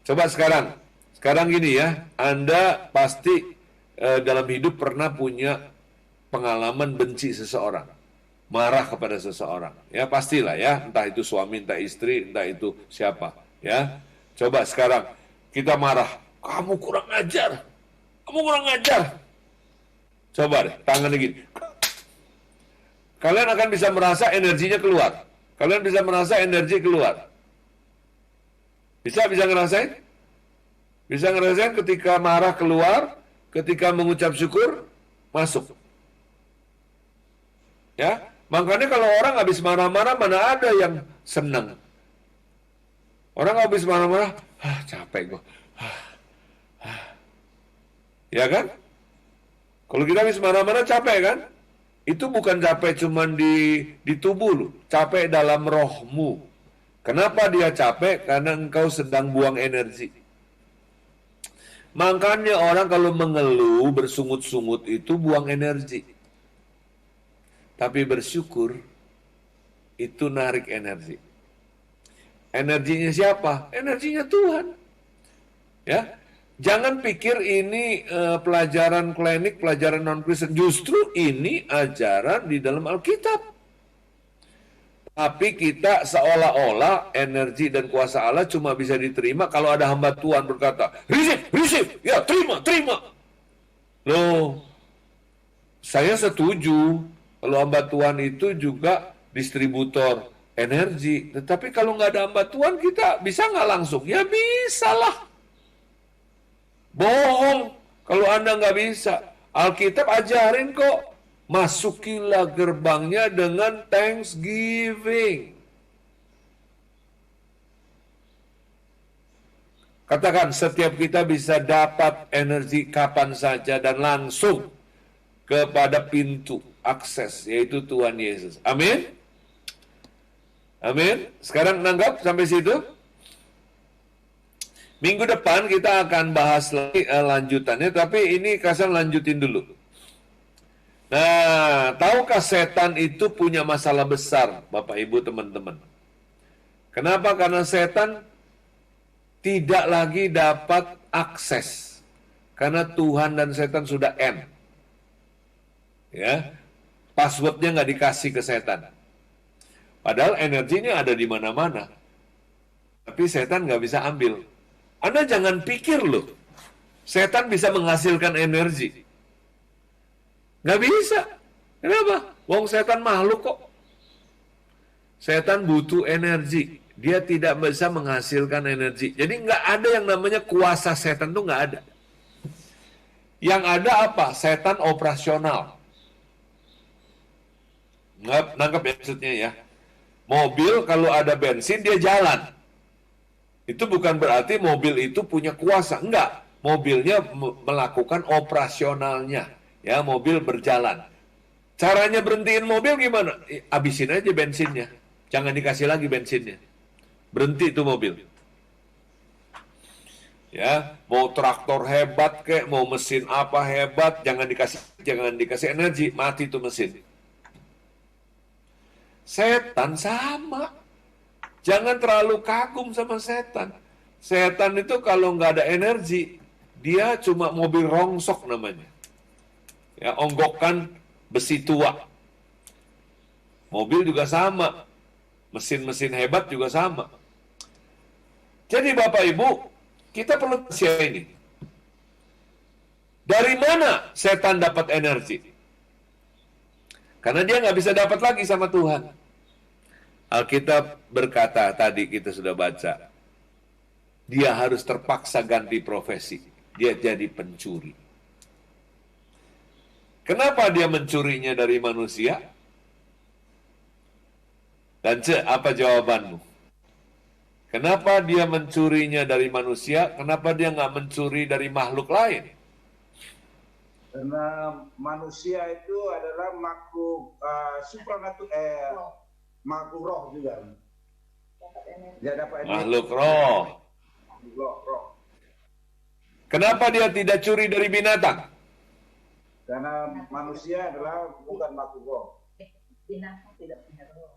Coba sekarang gini ya, Anda pasti dalam hidup pernah punya pengalaman benci seseorang, marah kepada seseorang. Ya pastilah ya, entah itu suami, entah istri, entah itu siapa. Ya, coba sekarang kita marah, kamu kurang ajar, kamu kurang ajar. Coba deh, tangannya gini. Kalian akan bisa merasa energinya keluar. Kalian bisa merasa energi keluar. Bisa ngerasain? Bisa ngerasain ketika marah keluar, ketika mengucap syukur, masuk. Ya, makanya kalau orang habis marah-marah, mana ada yang senang. Orang habis marah-marah, capek gue. Ya kan? Kalau kita habis marah-marah capek kan? Itu bukan capek cuman di tubuh lu, capek dalam rohmu. Kenapa dia capek? Karena engkau sedang buang energi. Makanya orang kalau mengeluh, bersungut-sungut itu buang energi. Tapi bersyukur itu narik energi. Energinya siapa? Energinya Tuhan. Ya, jangan pikir ini pelajaran klinik, pelajaran non-Kristen. Justru ini ajaran di dalam Alkitab. Tapi kita seolah-olah energi dan kuasa Allah cuma bisa diterima kalau ada hamba Tuhan berkata, receive, ya terima. Loh, saya setuju kalau hamba Tuhan itu juga distributor energi. Tetapi kalau nggak ada hamba Tuhan, kita bisa nggak langsung? Ya bisa lah. Bohong kalau Anda nggak bisa. Alkitab ajarin kok. Masukilah gerbangnya dengan thanksgiving. Katakan, setiap kita bisa dapat energi kapan saja dan langsung kepada pintu akses, yaitu Tuhan Yesus. Amin? Amin? Sekarang nanggap sampai situ? Minggu depan kita akan bahas lagi lanjutannya, tapi ini Kasan lanjutin dulu. Nah, tahukah setan itu punya masalah besar, Bapak Ibu teman-teman? Kenapa? Karena setan tidak lagi dapat akses. Karena Tuhan dan setan sudah end. Ya, passwordnya nggak dikasih ke setan. Padahal energinya ada di mana-mana. Tapi setan nggak bisa ambil. Anda jangan pikir loh, setan bisa menghasilkan energi. Nggak bisa. Kenapa? Wong setan makhluk kok. Setan butuh energi. Dia tidak bisa menghasilkan energi. Jadi nggak ada yang namanya kuasa setan tuh nggak ada. Yang ada apa? Setan operasional. Nangkep ya maksudnya ya. Mobil kalau ada bensin dia jalan. Itu bukan berarti mobil itu punya kuasa. Enggak. Mobilnya melakukan operasionalnya. Ya, mobil berjalan. Caranya berhentiin mobil gimana? Habisin aja bensinnya. Jangan dikasih lagi bensinnya. Berhenti itu mobil. Ya, mau traktor hebat kek, mau mesin apa hebat, jangan dikasih energi, mati itu mesin. Setan sama. Jangan terlalu kagum sama setan. Setan itu kalau nggak ada energi, dia cuma mobil rongsok namanya. Ya, onggokan besi tua. Mobil juga sama. Mesin-mesin hebat juga sama. Jadi Bapak Ibu, kita perlu siapa ini. Dari mana setan dapat energi? Karena dia nggak bisa dapat lagi sama Tuhan. Alkitab berkata, tadi kita sudah baca, dia harus terpaksa ganti profesi. Dia jadi pencuri. Kenapa dia mencurinya dari manusia? Dan apa jawabanmu? Kenapa dia mencurinya dari manusia? Kenapa dia nggak mencuri dari makhluk lain? Karena manusia itu adalah makhluk makhluk roh juga. Dia dapat Makhluk roh. roh. Kenapa dia tidak curi dari binatang? Karena manusia adalah bukan makhluk roh. Binatang tidak punya roh.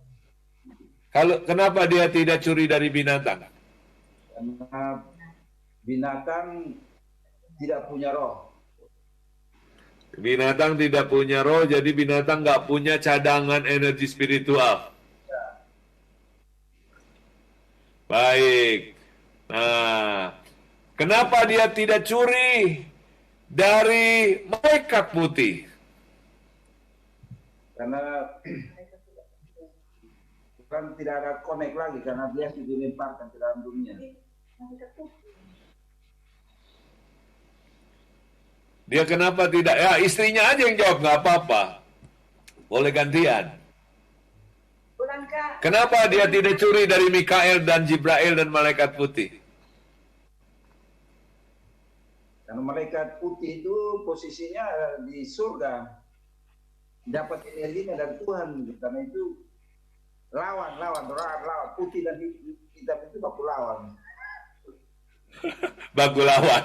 Kenapa dia tidak curi dari binatang? Karena binatang tidak punya roh. Binatang tidak punya roh, jadi binatang nggak punya cadangan energi spiritual. Baik. Nah, kenapa dia tidak curi dari malaikat putih? Karena kan tidak ada connect lagi karena dia sudah dilemparkan ke dalam dunia. Dia kenapa tidak? Ya, istrinya aja yang jawab, nggak apa-apa. Boleh gantian. Pulang, Kak. Kenapa dia tidak curi dari Mikael dan Jibrail dan malaikat putih? Karena malaikat putih itu posisinya di surga, dapat energinya dari Tuhan. Karena itu lawan putih dan hitam itu baku lawan. Baku lawan.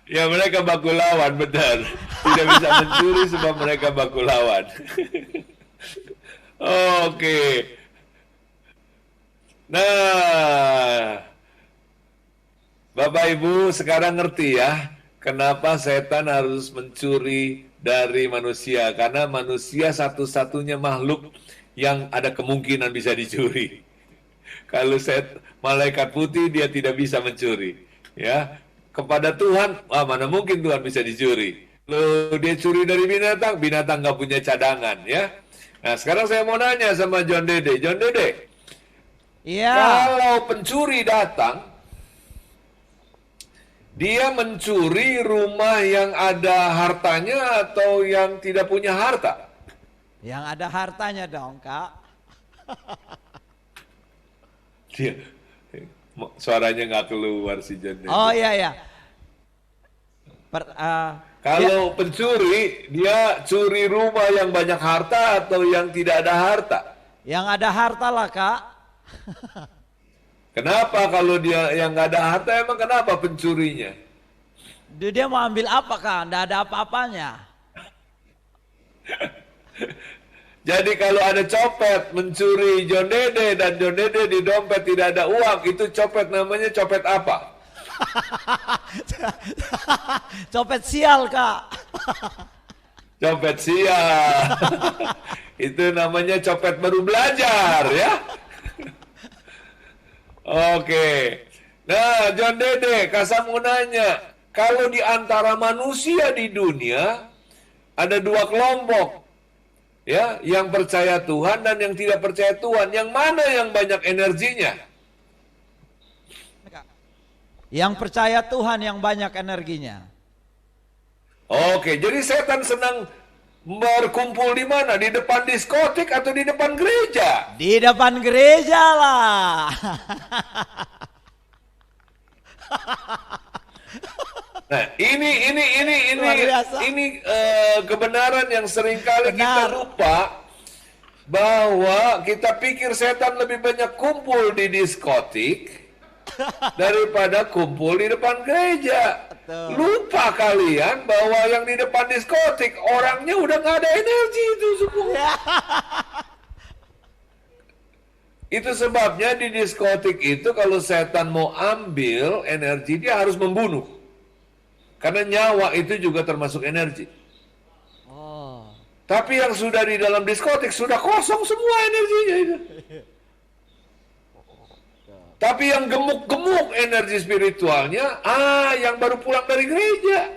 Ya mereka baku lawan, benar. Tidak bisa mencuri sebab mereka baku lawan. Oke. Nah, Bapak Ibu sekarang ngerti ya, kenapa setan harus mencuri dari manusia. Karena manusia satu-satunya makhluk yang ada kemungkinan bisa dicuri. Kalau malaikat putih dia tidak bisa mencuri. Ya, kepada Tuhan, mana mungkin Tuhan bisa dicuri. Lalu dia curi dari binatang, binatang nggak punya cadangan, ya. Nah, sekarang saya mau nanya sama John Dede. John Dede, Iya. kalau pencuri datang, dia mencuri rumah yang ada hartanya atau yang tidak punya harta? Yang ada hartanya dong, Kak. Dia suaranya nggak keluar si John Dede. Oh iya. Kalau pencuri, dia curi rumah yang banyak harta atau yang tidak ada harta? Yang ada harta lah, Kak. Kenapa kalau dia yang nggak ada harta, emang kenapa pencurinya? Dia mau ambil apa, Kak? Nggak ada apa-apanya. Jadi kalau ada copet mencuri John Dede dan John Dede di dompet tidak ada uang, itu copet namanya copet apa? Copet sial, Kak. Copet sial. Itu namanya copet baru belajar, ya. Oke. Nah, John Dede, Kasam mau nanya, kalau di antara manusia di dunia ada dua kelompok, ya, yang percaya Tuhan dan yang tidak percaya Tuhan, yang mana yang banyak energinya? Yang percaya Tuhan yang banyak energinya. Oke, jadi setan senang berkumpul di mana? Di depan diskotik atau di depan gereja? Di depan gereja lah. Nah, ini Luar biasa. kebenaran yang seringkali kita Benar. lupa, bahwa kita pikir setan lebih banyak kumpul di diskotik daripada kumpul di depan gereja. Betul. Lupa kalian bahwa yang di depan diskotik orangnya udah nggak ada energi itu semua. Itu sebabnya di diskotik itu kalau setan mau ambil energi, dia harus membunuh. Karena nyawa itu juga termasuk energi. Oh. Tapi yang sudah di dalam diskotik sudah kosong semua energinya itu. Tapi yang gemuk-gemuk energi spiritualnya, yang baru pulang dari gereja.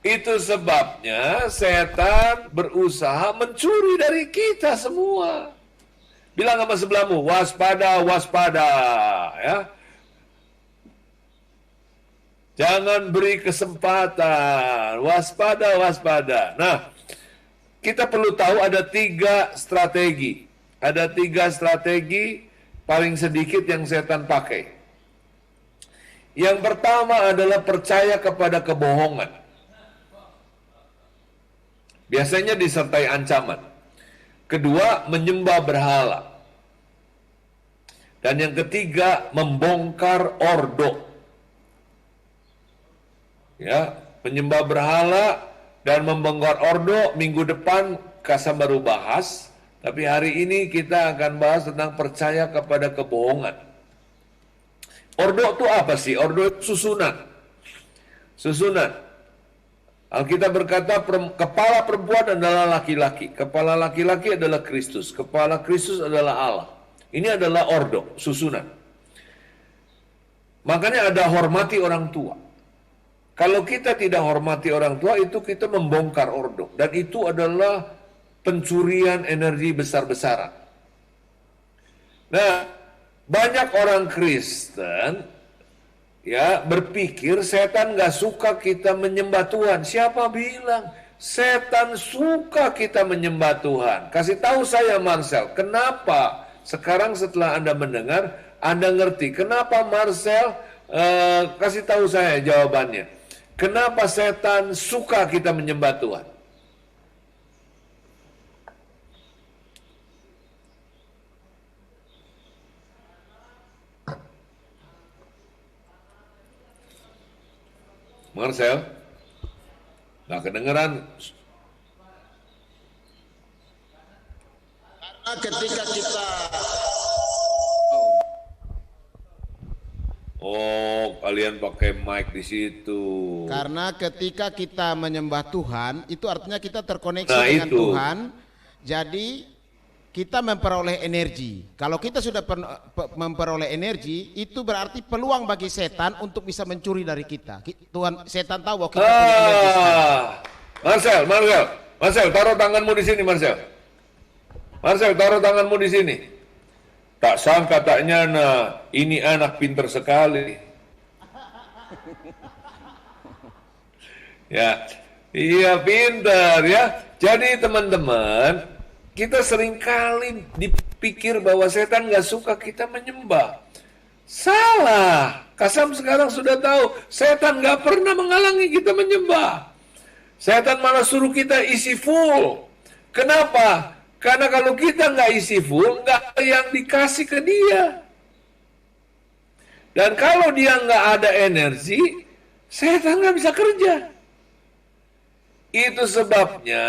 Itu sebabnya setan berusaha mencuri dari kita semua. Bilang sama sebelahmu, waspada, waspada, ya. Jangan beri kesempatan, waspada, waspada. Nah, kita perlu tahu ada 3 strategi. Ada 3 strategi paling sedikit yang setan pakai. Yang pertama adalah percaya kepada kebohongan. Biasanya disertai ancaman. Kedua, menyembah berhala. Dan yang ketiga, membongkar ordo. Ya, menyembah berhala dan membongkar ordo minggu depan Kasam baru bahas, tapi hari ini kita akan bahas tentang percaya kepada kebohongan. Ordo itu apa sih? Ordo itu susunan. Susunan. Alkitab berkata kepala perempuan adalah laki-laki. Kepala laki-laki adalah Kristus. Kepala Kristus adalah Allah. Ini adalah ordo, susunan. Makanya ada hormati orang tua. Kalau kita tidak hormati orang tua, itu kita membongkar ordo. Dan itu adalah pencurian energi besar-besaran. Nah, banyak orang Kristen ya berpikir setan gak suka kita menyembah Tuhan. Siapa bilang? Setan suka kita menyembah Tuhan. Kasih tahu saya, Marcel, kenapa sekarang setelah Anda mendengar, Anda ngerti kenapa Marcel, kasih tahu saya jawabannya. Kenapa setan suka kita menyembah Tuhan? Marcel, nggak kedengeran. Karena ketika kita Kalian pakai mic di situ. Karena ketika kita menyembah Tuhan, itu artinya kita terkoneksi Nah, dengan itu. Tuhan. Jadi kita memperoleh energi. Kalau kita sudah memperoleh energi, itu berarti peluang bagi setan untuk bisa mencuri dari kita. Setan tahu bahwa kita punya energi sekarang. Marcel, taruh tanganmu di sini, Marcel. Marcel, taruh tanganmu di sini. Tak sangka tak nyana, ini anak pinter sekali. Ya, iya pinter ya. Jadi teman-teman, kita seringkali dipikir bahwa setan gak suka kita menyembah. Salah. Kasam sekarang sudah tahu, setan gak pernah menghalangi kita menyembah. Setan malah suruh kita isi full. Kenapa? Karena kalau kita nggak isi full, nggak ada yang dikasih ke dia. Dan kalau dia nggak ada energi, setan nggak bisa kerja. Itu sebabnya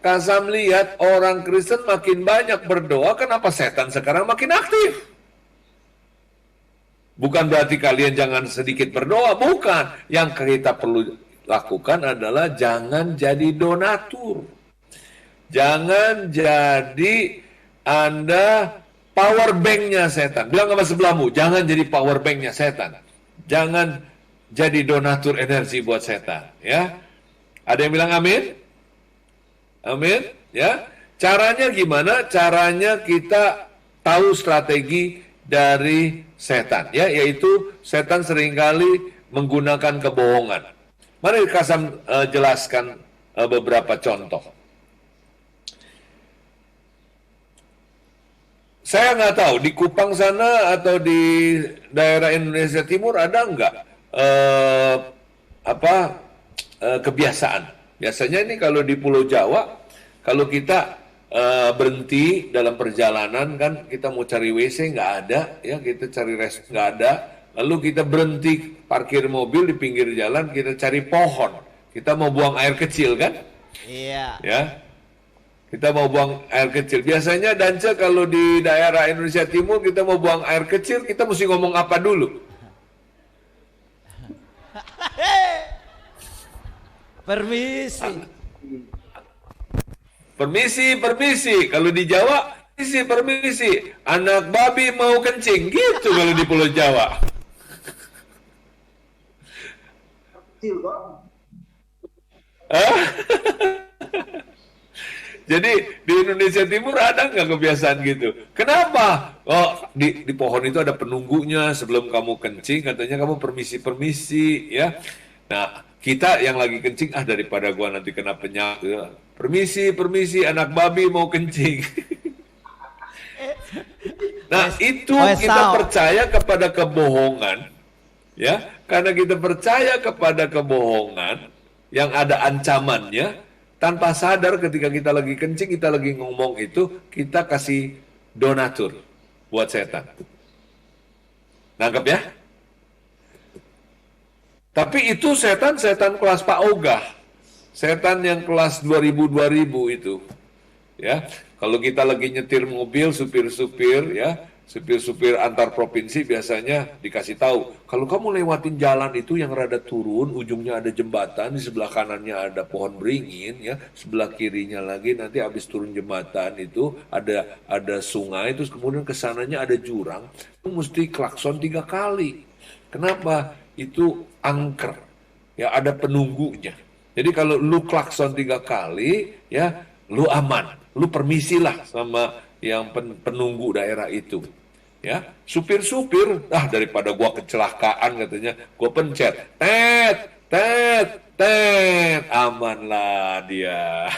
Kasam lihat orang Kristen makin banyak berdoa, kenapa setan sekarang makin aktif? Bukan berarti kalian jangan sedikit berdoa, bukan. Yang kita perlu lakukan adalah jangan jadi donatur. Jangan jadi Anda power bank-nya setan. Bilang sama sebelahmu, jangan jadi power bank-nya setan. Jangan jadi donatur energi buat setan, ya. Ada yang bilang amin? Amin, ya. Caranya gimana? Caranya kita tahu strategi dari setan, ya, yaitu setan seringkali menggunakan kebohongan. Mari Kasam jelaskan beberapa contoh. Saya nggak tahu di Kupang sana atau di daerah Indonesia Timur ada nggak kebiasaan. Biasanya ini kalau di Pulau Jawa, kalau kita berhenti dalam perjalanan kan kita mau cari WC nggak ada, ya kita cari rest nggak ada, lalu kita berhenti parkir mobil di pinggir jalan, kita cari pohon, kita mau buang air kecil kan? Iya. Ya. Kita mau buang air kecil. Biasanya Dance kalau di daerah Indonesia Timur kita mau buang air kecil, kita mesti ngomong apa dulu? Permisi. Permisi. Kalau di Jawa, permisi. Anak babi mau kencing. Gitu kalau di Pulau Jawa. Kecil kok. Jadi di Indonesia Timur ada nggak kebiasaan gitu? Kenapa? Oh, di pohon itu ada penunggunya sebelum kamu kencing, katanya kamu permisi, ya. Nah, kita yang lagi kencing, daripada gua nanti kena penyakit. Permisi, anak babi mau kencing. Nah, itu kita percaya kepada kebohongan, ya. Karena kita percaya kepada kebohongan yang ada ancamannya, tanpa sadar ketika kita lagi kencing, kita lagi ngomong itu, kita kasih donatur buat setan. Nangkep ya? Tapi itu setan kelas Pak Ogah. Setan yang kelas 2000 itu. Ya, kalau kita lagi nyetir mobil, supir-supir ya, supir-supir antar provinsi biasanya dikasih tahu, kalau kamu lewatin jalan itu yang rada turun, ujungnya ada jembatan, di sebelah kanannya ada pohon beringin, ya, sebelah kirinya lagi nanti habis turun jembatan itu ada sungai, terus kemudian kesananya ada jurang, itu mesti klakson 3 kali. Kenapa? Itu angker, ya, ada penunggunya. Jadi kalau lu klakson 3 kali, ya, lu aman, lu permisilah sama yang penunggu daerah itu, ya. Supir-supir, daripada gua kecelakaan katanya, gua pencet, tet, tet, tet, aman lah dia.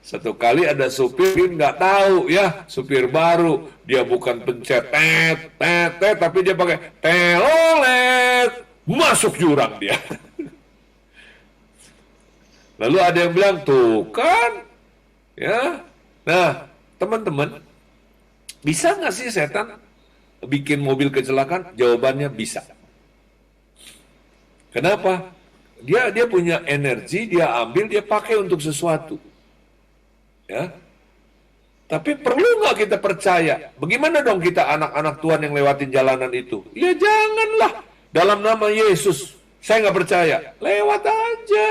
Satu kali ada supir nggak tahu, ya, supir baru, dia bukan pencet tet, tet, tet, tapi dia pakai telolet, masuk jurang dia. Lalu ada yang bilang, tuh kan, ya. Nah, teman-teman, bisa nggak sih setan bikin mobil kecelakaan? Jawabannya bisa. Kenapa? Dia punya energi, dia ambil, dia pakai untuk sesuatu. Ya. Tapi perlu nggak kita percaya? Bagaimana dong kita anak-anak Tuhan yang lewatin jalanan itu? Ya janganlah. Dalam nama Yesus, saya nggak percaya. Lewat aja.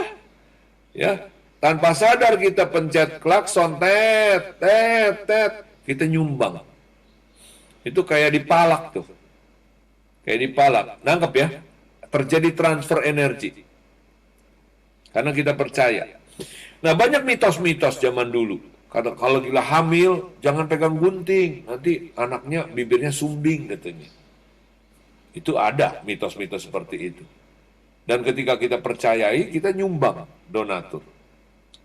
Ya. Tanpa sadar kita pencet klakson, tet, tet, tet, kita nyumbang. Itu kayak dipalak tuh. Kayak dipalak. Nangkep ya? Terjadi transfer energi. Karena kita percaya. Nah, banyak mitos-mitos zaman dulu. Kalau gila hamil, jangan pegang gunting. Nanti anaknya bibirnya sumbing katanya. Itu ada mitos-mitos seperti itu. Dan ketika kita percayai, kita nyumbang donatur.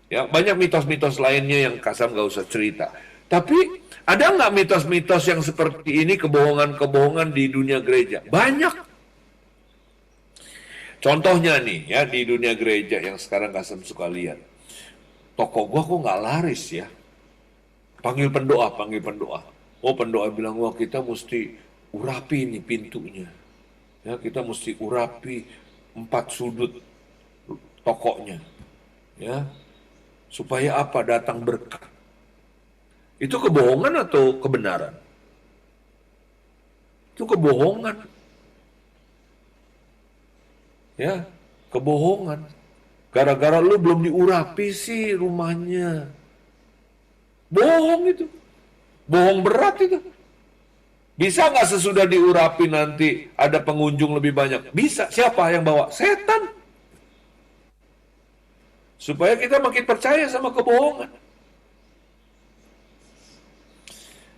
Ya, banyak mitos-mitos lainnya yang Kasam nggak usah cerita. Tapi ada nggak mitos-mitos yang seperti ini, kebohongan-kebohongan di dunia gereja? Banyak. Contohnya nih, ya, di dunia gereja yang sekarang Kasam suka lihat. Toko gua kok nggak laris ya? Panggil pendoa, panggil pendoa. Oh, pendoa bilang, wah kita mesti urapi nih pintunya. Ya, kita mesti urapi 4 sudut tokonya. Ya. Supaya apa? Datang berkah. Itu kebohongan atau kebenaran? Itu kebohongan. Ya, kebohongan. Gara-gara lu belum diurapi sih rumahnya. Bohong itu. Bohong berat itu. Bisa nggak sesudah diurapi nanti ada pengunjung lebih banyak? Bisa. Siapa yang bawa? Setan. Supaya kita makin percaya sama kebohongan.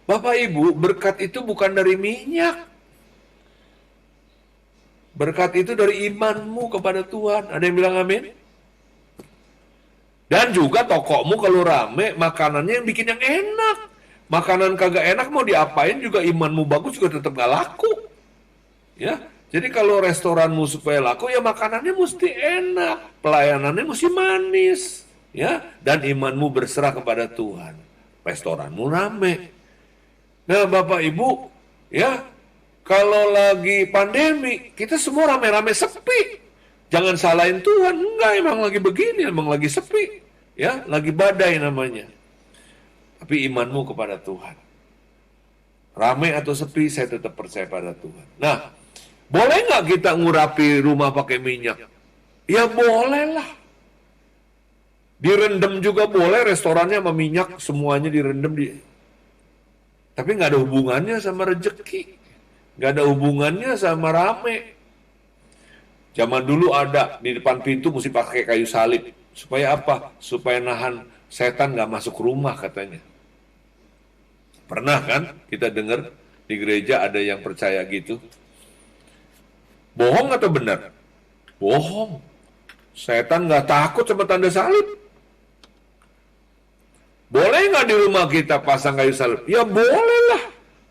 Bapak Ibu, berkat itu bukan dari minyak. Berkat itu dari imanmu kepada Tuhan. Ada yang bilang amin? Dan juga tokomu kalau rame, makanannya yang bikin yang enak. Makanan kagak enak mau diapain juga imanmu bagus juga tetap gak laku. Ya, jadi kalau restoranmu supaya laku ya makanannya mesti enak, pelayanannya mesti manis, ya, dan imanmu berserah kepada Tuhan. Restoranmu rame. Nah, Bapak Ibu, ya, kalau lagi pandemi, kita semua rame-rame sepi. Jangan salahin Tuhan, enggak, emang lagi begini, emang lagi sepi. Ya, lagi badai namanya. Tapi imanmu kepada Tuhan. Rame atau sepi, saya tetap percaya pada Tuhan. Nah, boleh nggak kita ngurapi rumah pakai minyak? Ya boleh lah. Direndam juga boleh, restorannya sama minyak, semuanya direndam. Tapi nggak ada hubungannya sama rejeki. Nggak ada hubungannya sama rame. Zaman dulu ada, di depan pintu mesti pakai kayu salib. Supaya apa? Supaya nahan setan nggak masuk rumah katanya. Pernah kan kita dengar di gereja ada yang percaya gitu? Bohong atau benar? Bohong. Setan nggak takut sama tanda salib. Boleh nggak di rumah kita pasang kayu salib? Ya boleh lah.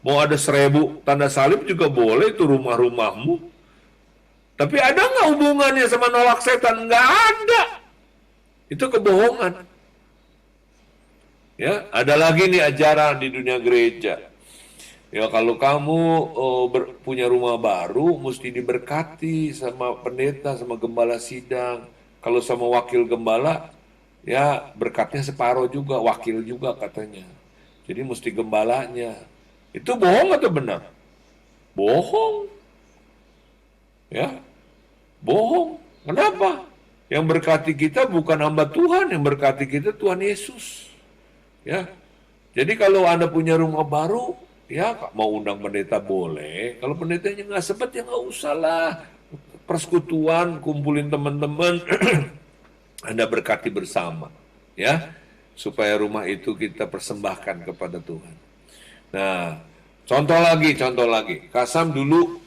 Mau ada 1000 tanda salib juga boleh, itu rumah-rumahmu. Tapi ada nggak hubungannya sama nolak setan? Nggak ada. Itu kebohongan. Ya, ada lagi nih ajaran di dunia gereja. Ya, kalau kamu punya rumah baru, mesti diberkati sama pendeta, sama gembala sidang. Kalau sama wakil gembala, ya berkatnya separuh juga, wakil juga katanya. Jadi mesti gembalanya. Itu bohong atau benar? Bohong. Ya, bohong. Kenapa? Yang berkati kita bukan hamba Tuhan, yang berkati kita Tuhan Yesus. Ya. Jadi kalau Anda punya rumah baru, ya mau undang pendeta boleh. Kalau pendetanya nggak sempat ya nggak usah lah. Persekutuan, kumpulin teman-teman, Anda berkati bersama, ya, supaya rumah itu kita persembahkan kepada Tuhan. Nah, contoh lagi. Kasam dulu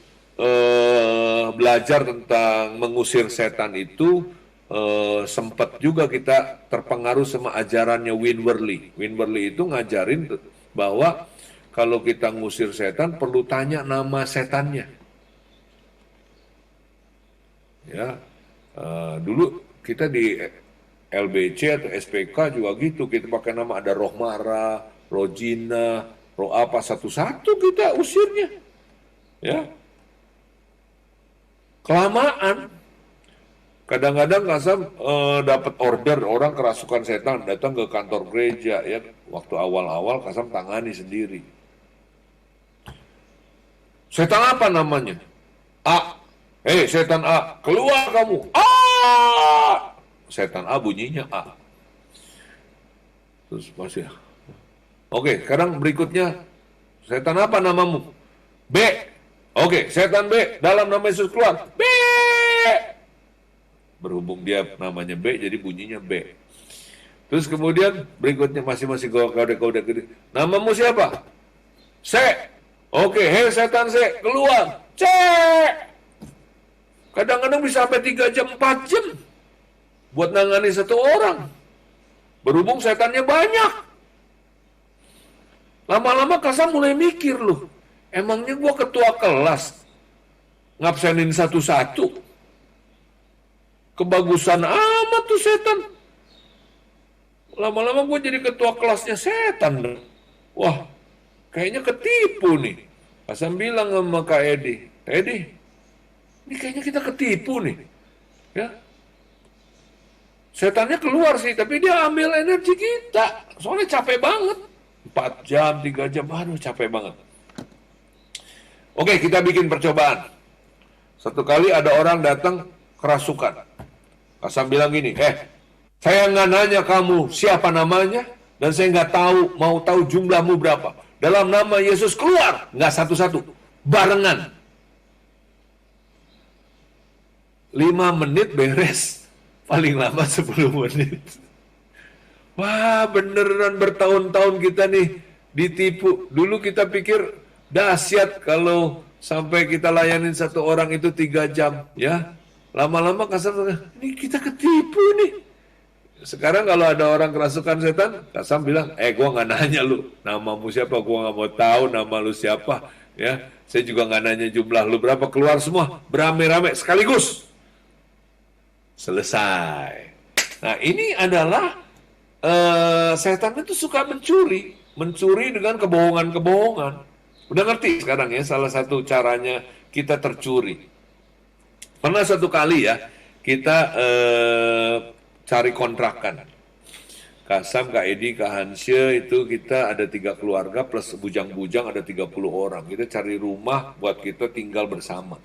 belajar tentang mengusir setan itu, sempat juga kita terpengaruh sama ajarannya Winworley. Winworley itu ngajarin bahwa kalau kita ngusir setan perlu tanya nama setannya. Ya, dulu kita di LBC atau SPK juga gitu, kita pakai nama, ada roh marah, roh jina, roh apa, satu-satu kita usirnya. Ya, kelamaan. Kadang-kadang Kasam dapat order orang kerasukan setan datang ke kantor gereja, ya, waktu awal-awal Kasam tangani sendiri. Setan apa namanya? A. Setan A, keluar kamu. A. Setan A bunyinya A. Terus masih. Oke, sekarang berikutnya, setan apa namamu? B. Oke, setan B, dalam nama Yesus keluar. B. Berhubung dia namanya B, jadi bunyinya B. Terus kemudian berikutnya masih kode. Namamu siapa? C. Oke, setan C, keluar. C. Kadang-kadang bisa sampai 3 jam, 4 jam buat nangani satu orang. Berhubung setannya banyak. Lama-lama Kasam mulai mikir loh, emangnya gua ketua kelas ngabsenin satu-satu? Kebagusan amat tuh setan. Lama-lama gua jadi ketua kelasnya setan. Wah, kayaknya ketipu nih. Kasam bilang sama Kak Edi, ini kayaknya kita ketipu nih. Ya. Setannya keluar sih, tapi dia ambil energi kita. Soalnya capek banget. 4 jam, 3 jam, aduh capek banget. Oke, kita bikin percobaan. Satu kali ada orang datang kerasukan. Kasam bilang gini, saya nggak nanya kamu siapa namanya, dan saya nggak mau tahu jumlahmu berapa. Dalam nama Yesus keluar, nggak satu-satu, barengan. 5 menit beres, paling lama 10 menit. Wah, beneran bertahun-tahun kita nih ditipu. Dulu kita pikir dahsyat kalau sampai kita layanin satu orang itu 3 jam, ya. Lama-lama Kasam, ini kita ketipu nih. Sekarang kalau ada orang kerasukan setan, Kasam bilang, gua nggak nanya lu namamu siapa, gua nggak mau tahu nama lu siapa, ya. Saya juga nggak nanya jumlah lu berapa, keluar semua beramai-ramai sekaligus. Selesai. Nah, ini adalah setan itu suka mencuri dengan kebohongan-kebohongan. Udah ngerti sekarang ya, salah satu caranya kita tercuri. Pernah satu kali ya, kita cari kontrakan. Kasam, Kak Edi, Kak Hansya, itu kita ada 3 keluarga plus bujang-bujang ada 30 orang. Kita cari rumah buat kita tinggal bersama.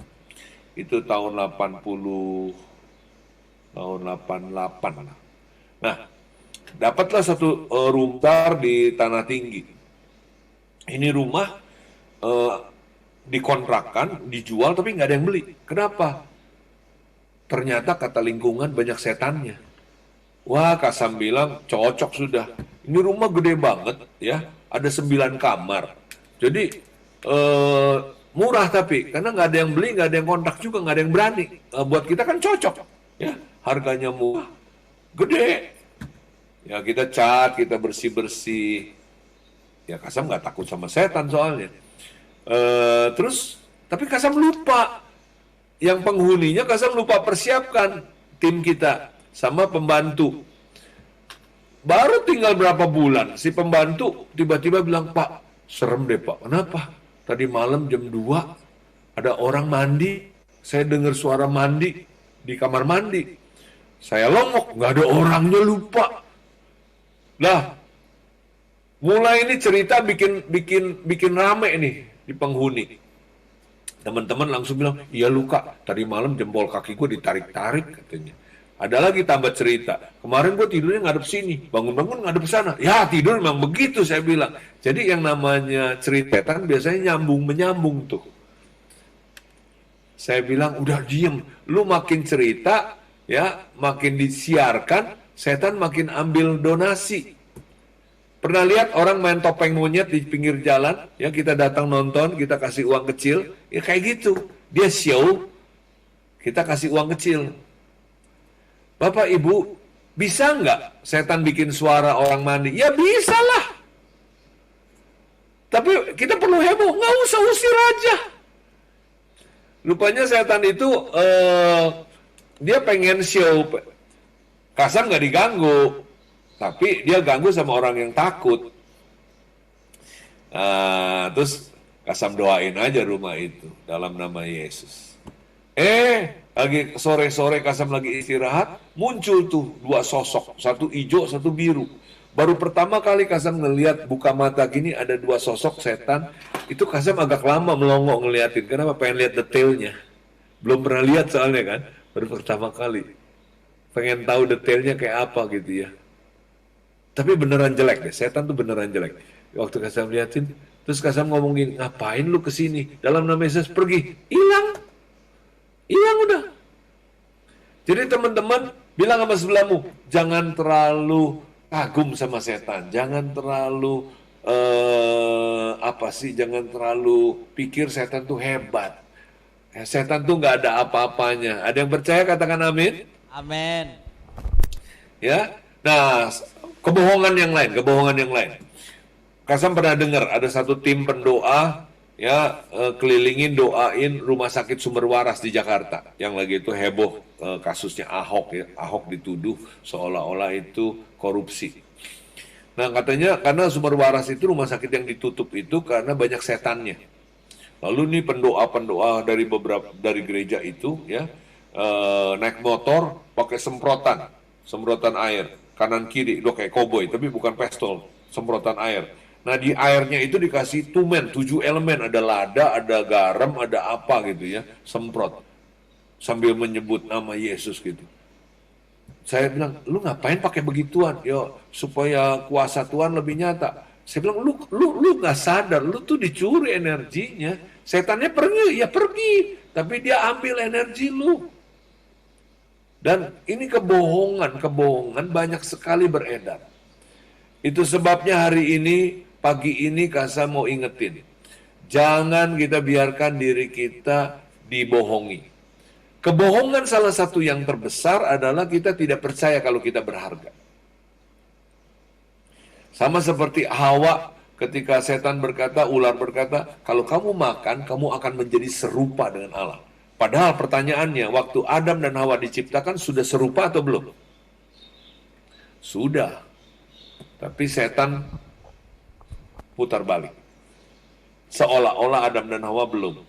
Itu tahun 88. Nah, dapatlah satu rumah di Tanah Tinggi. Ini rumah dikontrakkan, dijual, tapi nggak ada yang beli. Kenapa? Ternyata kata lingkungan banyak setannya. Wah, Kasam bilang cocok sudah. Ini rumah gede banget, ya. Ada 9 kamar. Jadi murah tapi karena nggak ada yang beli, nggak ada yang kontrak juga, nggak ada yang berani. Buat kita kan cocok, ya. Harganya murah, gede. Ya kita cat, kita bersih-bersih. Ya Kasam nggak takut sama setan soalnya. Terus, tapi Kasam lupa. Yang penghuninya Kasam lupa persiapkan tim kita sama pembantu. Baru tinggal berapa bulan, si pembantu tiba-tiba bilang, Pak, serem deh Pak. Kenapa? Tadi malam jam 2 ada orang mandi. Saya dengar suara mandi di kamar mandi. Saya longok, nggak ada orangnya, lupa. Lah, Mulai ini cerita bikin rame nih di penghuni. Teman-teman langsung bilang, iya Luka, tadi malam jempol kaki gue ditarik-tarik katanya. Ada lagi tambah cerita, kemarin gue tidurnya ngadep sini, bangun-bangun ngadep sana. Ya tidur memang begitu saya bilang. Jadi yang namanya cerita kan biasanya nyambung-menyambung tuh. Saya bilang, udah diem, lu makin cerita, ya makin disiarkan, setan makin ambil donasi. Pernah lihat orang main topeng monyet di pinggir jalan, ya kita datang nonton, kita kasih uang kecil, ya kayak gitu. Dia show, kita kasih uang kecil. Bapak Ibu, bisa nggak setan bikin suara orang mandi? Ya bisa lah. Tapi kita perlu heboh, nggak usah usir aja. Rupanya setan itu, dia pengen show, Kasam nggak diganggu. Tapi dia ganggu sama orang yang takut. Terus Kasam doain aja rumah itu dalam nama Yesus. Lagi sore-sore Kasam lagi istirahat, muncul tuh dua sosok, satu hijau, satu biru. Baru pertama kali Kasam ngelihat buka mata gini ada dua sosok setan, itu Kasam agak lama melongo ngeliatin. Kenapa? Pengen lihat detailnya. Belum pernah lihat soalnya kan, baru pertama kali. Pengen tahu detailnya kayak apa gitu ya. Tapi beneran jelek deh, setan tuh beneran jelek. Waktu Kasam liatin, terus Kasam ngomongin, ngapain lu kesini? Dalam nama Yesus pergi, hilang udah. Jadi teman-teman bilang sama sebelahmu, jangan terlalu kagum sama setan, jangan terlalu jangan terlalu pikir setan tuh hebat. Setan tuh nggak ada apa-apanya. Ada yang percaya katakan amin? Amin. Ya, nah. Kebohongan yang lain. Kasam pernah dengar ada satu tim pendoa ya kelilingin doain rumah sakit Sumber Waras di Jakarta yang lagi itu heboh kasusnya Ahok ya. Ahok dituduh seolah-olah itu korupsi. Nah katanya karena Sumber Waras itu rumah sakit yang ditutup itu karena banyak setannya. Lalu nih pendoa-pendoa dari gereja itu ya naik motor pakai semprotan air. Kanan kiri, udah kayak koboi, tapi bukan pistol, semprotan air. Nah di airnya itu dikasih 7 elemen, ada lada, ada garam, ada apa gitu ya, semprot. Sambil menyebut nama Yesus gitu. Saya bilang, lu ngapain pakai begituan? Ya supaya kuasa Tuhan lebih nyata. Saya bilang, lu nggak sadar, lu tuh dicuri energinya. Setannya pergi, ya pergi, tapi dia ambil energi lu. Dan ini kebohongan banyak sekali beredar. Itu sebabnya hari ini, pagi ini Kasam mau ingetin. Jangan kita biarkan diri kita dibohongi. Kebohongan salah satu yang terbesar adalah kita tidak percaya kalau kita berharga. Sama seperti Hawa ketika setan berkata, ular berkata, kalau kamu makan, kamu akan menjadi serupa dengan Allah. Padahal pertanyaannya, waktu Adam dan Hawa diciptakan sudah serupa atau belum? Sudah. Tapi setan putar balik. Seolah-olah Adam dan Hawa belum.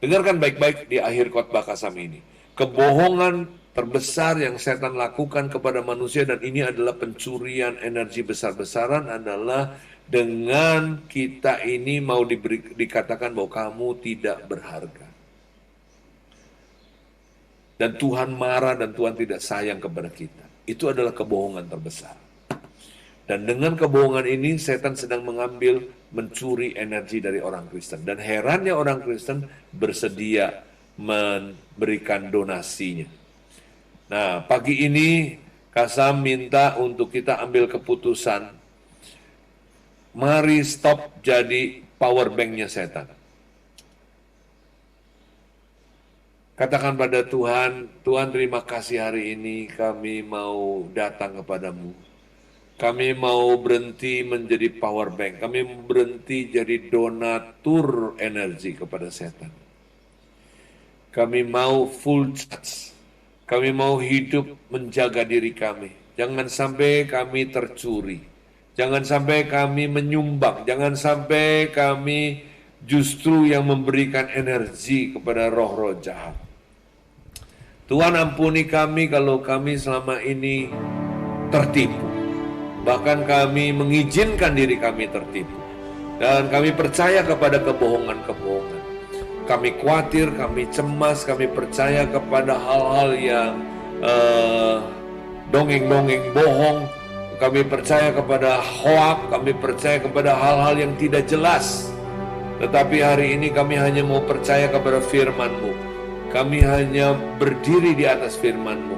Dengarkan baik-baik di akhir khotbah Kasam ini. Kebohongan terbesar yang setan lakukan kepada manusia, dan ini adalah pencurian energi besar-besaran, adalah dengan kita ini mau dikatakan bahwa kamu tidak berharga. Dan Tuhan marah dan Tuhan tidak sayang kepada kita. Itu adalah kebohongan terbesar. Dan dengan kebohongan ini, setan sedang mencuri energi dari orang Kristen. Dan herannya orang Kristen bersedia memberikan donasinya. Nah, pagi ini Kasam minta untuk kita ambil keputusan. Mari stop jadi power bank-nya setan. Katakan pada Tuhan, Tuhan terima kasih hari ini kami mau datang kepadamu. Kami mau berhenti menjadi power bank. Kami berhenti jadi donatur energi kepada setan. Kami mau full charge. Kami mau hidup menjaga diri kami. Jangan sampai kami tercuri. Jangan sampai kami menyumbang. Jangan sampai kami justru yang memberikan energi kepada roh-roh jahat. Tuhan ampuni kami kalau kami selama ini tertipu. Bahkan kami mengizinkan diri kami tertipu. Dan kami percaya kepada kebohongan-kebohongan. Kami khawatir, kami cemas, kami percaya kepada hal-hal yang dongeng-dongeng bohong. Kami percaya kepada hoak, kami percaya kepada hal-hal yang tidak jelas. Tetapi hari ini kami hanya mau percaya kepada firman-Mu. Kami hanya berdiri di atas firman-Mu.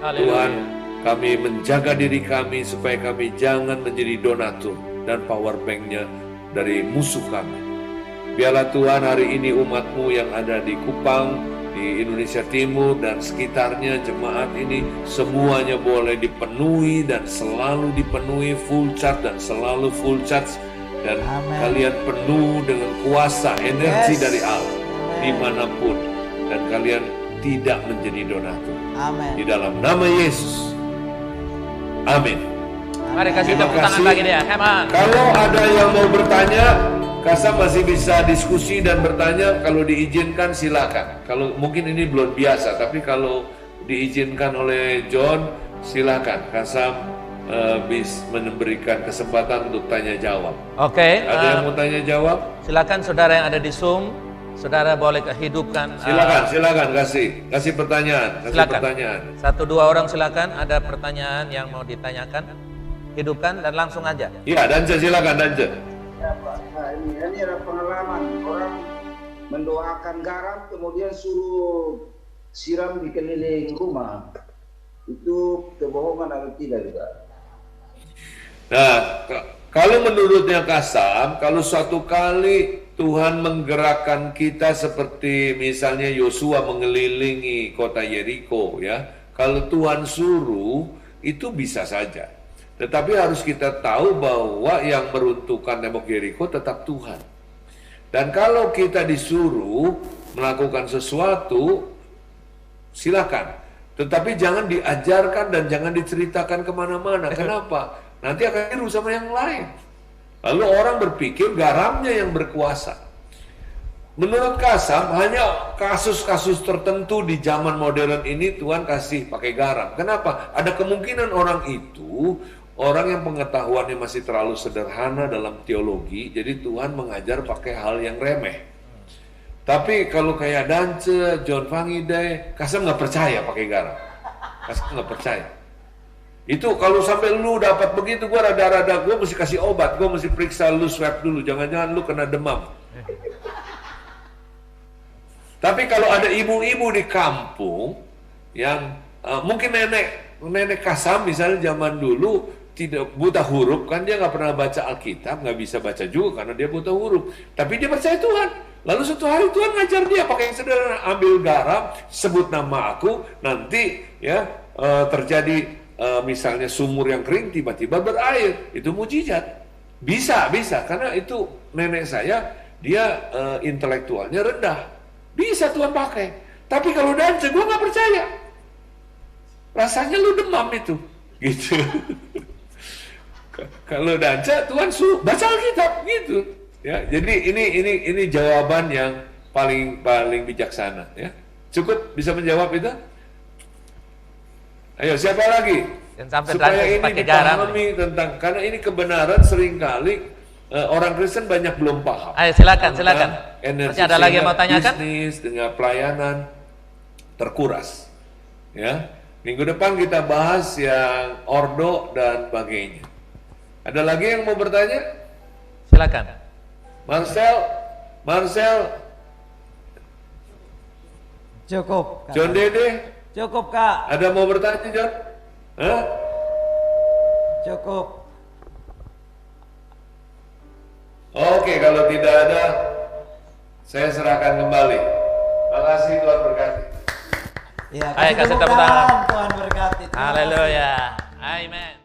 Tuhan, kami menjaga diri kami supaya kami jangan menjadi donatur dan power bank-nya dari musuh kami. Biarlah Tuhan hari ini umat-Mu yang ada di Kupang, di Indonesia Timur dan sekitarnya, jemaat ini semuanya boleh dipenuhi dan selalu dipenuhi, full charge dan selalu full charge. Dan kalian penuh dengan kuasa energi dari Allah dimanapun, dan kalian tidak menjadi donatur. Di dalam nama Yesus, amin. Mari kasih tepuk tangan bagi dia. Kalau ada yang mau bertanya, Kasam masih bisa diskusi dan bertanya. Kalau diizinkan silakan. Kalau mungkin ini belum biasa, tapi kalau diizinkan oleh John, silakan. Kasam bisa memberikan kesempatan untuk tanya jawab. Oke. Ada yang mau tanya jawab? Silakan saudara yang ada di Zoom, saudara boleh hidupkan. Silakan kasih pertanyaan. Pertanyaan. 1-2 orang silakan. Ada pertanyaan yang mau ditanyakan, hidupkan dan langsung aja. Iya, Dance silakan Dance. Ya, Pak. Nah, ini ada pengalaman orang mendoakan garam kemudian suruh siram di keliling rumah. Itu kebohongan atau tidak juga? Nah, kalau menurutnya Kasam, kalau suatu kali Tuhan menggerakkan kita seperti misalnya Yosua mengelilingi kota Yeriko, ya, kalau Tuhan suruh itu bisa saja. Tetapi harus kita tahu bahwa yang meruntuhkan tembok Yeriko tetap Tuhan. Dan kalau kita disuruh melakukan sesuatu, silakan. Tetapi jangan diajarkan dan jangan diceritakan kemana-mana. Kenapa? Nanti akan tiru sama yang lain. Lalu orang berpikir garamnya yang berkuasa. Menurut Kasam, hanya kasus-kasus tertentu di zaman modern ini Tuhan kasih pakai garam. Kenapa? Ada kemungkinan orang itu, orang yang pengetahuannya masih terlalu sederhana dalam teologi, jadi Tuhan mengajar pakai hal yang remeh. Tapi kalau kayak Dance, John Fangide, Kasam nggak percaya pakai garam. Kasam nggak percaya. Itu kalau sampai lu dapat begitu, gua rada-rada, gua mesti kasih obat, gua mesti periksa lu, swab dulu, jangan-jangan lu kena demam. Tapi kalau ada ibu-ibu di kampung yang mungkin nenek Kasam misalnya zaman dulu tidak buta huruf, kan dia nggak pernah baca Alkitab, nggak bisa baca juga karena dia buta huruf. Tapi dia percaya Tuhan. Lalu suatu hari Tuhan ngajar dia pakai yang sederhana, ambil garam, sebut nama aku, nanti ya terjadi misalnya sumur yang kering tiba-tiba berair. Itu mujizat. Bisa, karena itu nenek saya, dia intelektualnya rendah. Bisa Tuhan pakai. Tapi kalau Dance, gue nggak percaya. Rasanya lu demam itu, gitu. Kalau Dance, Tuhan suruh baca Alkitab, gitu. Ya, jadi ini jawaban yang paling bijaksana. Ya, cukup bisa menjawab itu. Ayo, siapa lagi? Supaya ini dipahami tentang, karena ini kebenaran seringkali orang Kristen banyak belum paham. Ayo silakan. Masih ada lagi yang mau tanyakan? Bisnis dengan pelayanan terkuras. Ya, minggu depan kita bahas yang ordo dan sebagainya. Ada lagi yang mau bertanya? Silakan. Marcel. Cukup. Kak. John Dede. Cukup, Kak. Ada mau bertanya, John? Hah? Cukup. Oke, kalau tidak ada, saya serahkan kembali. Makasih, Tuhan berkati. Ya, Ayo kasih tepuk tangan. Tuhan berkati. Haleluya. Amin.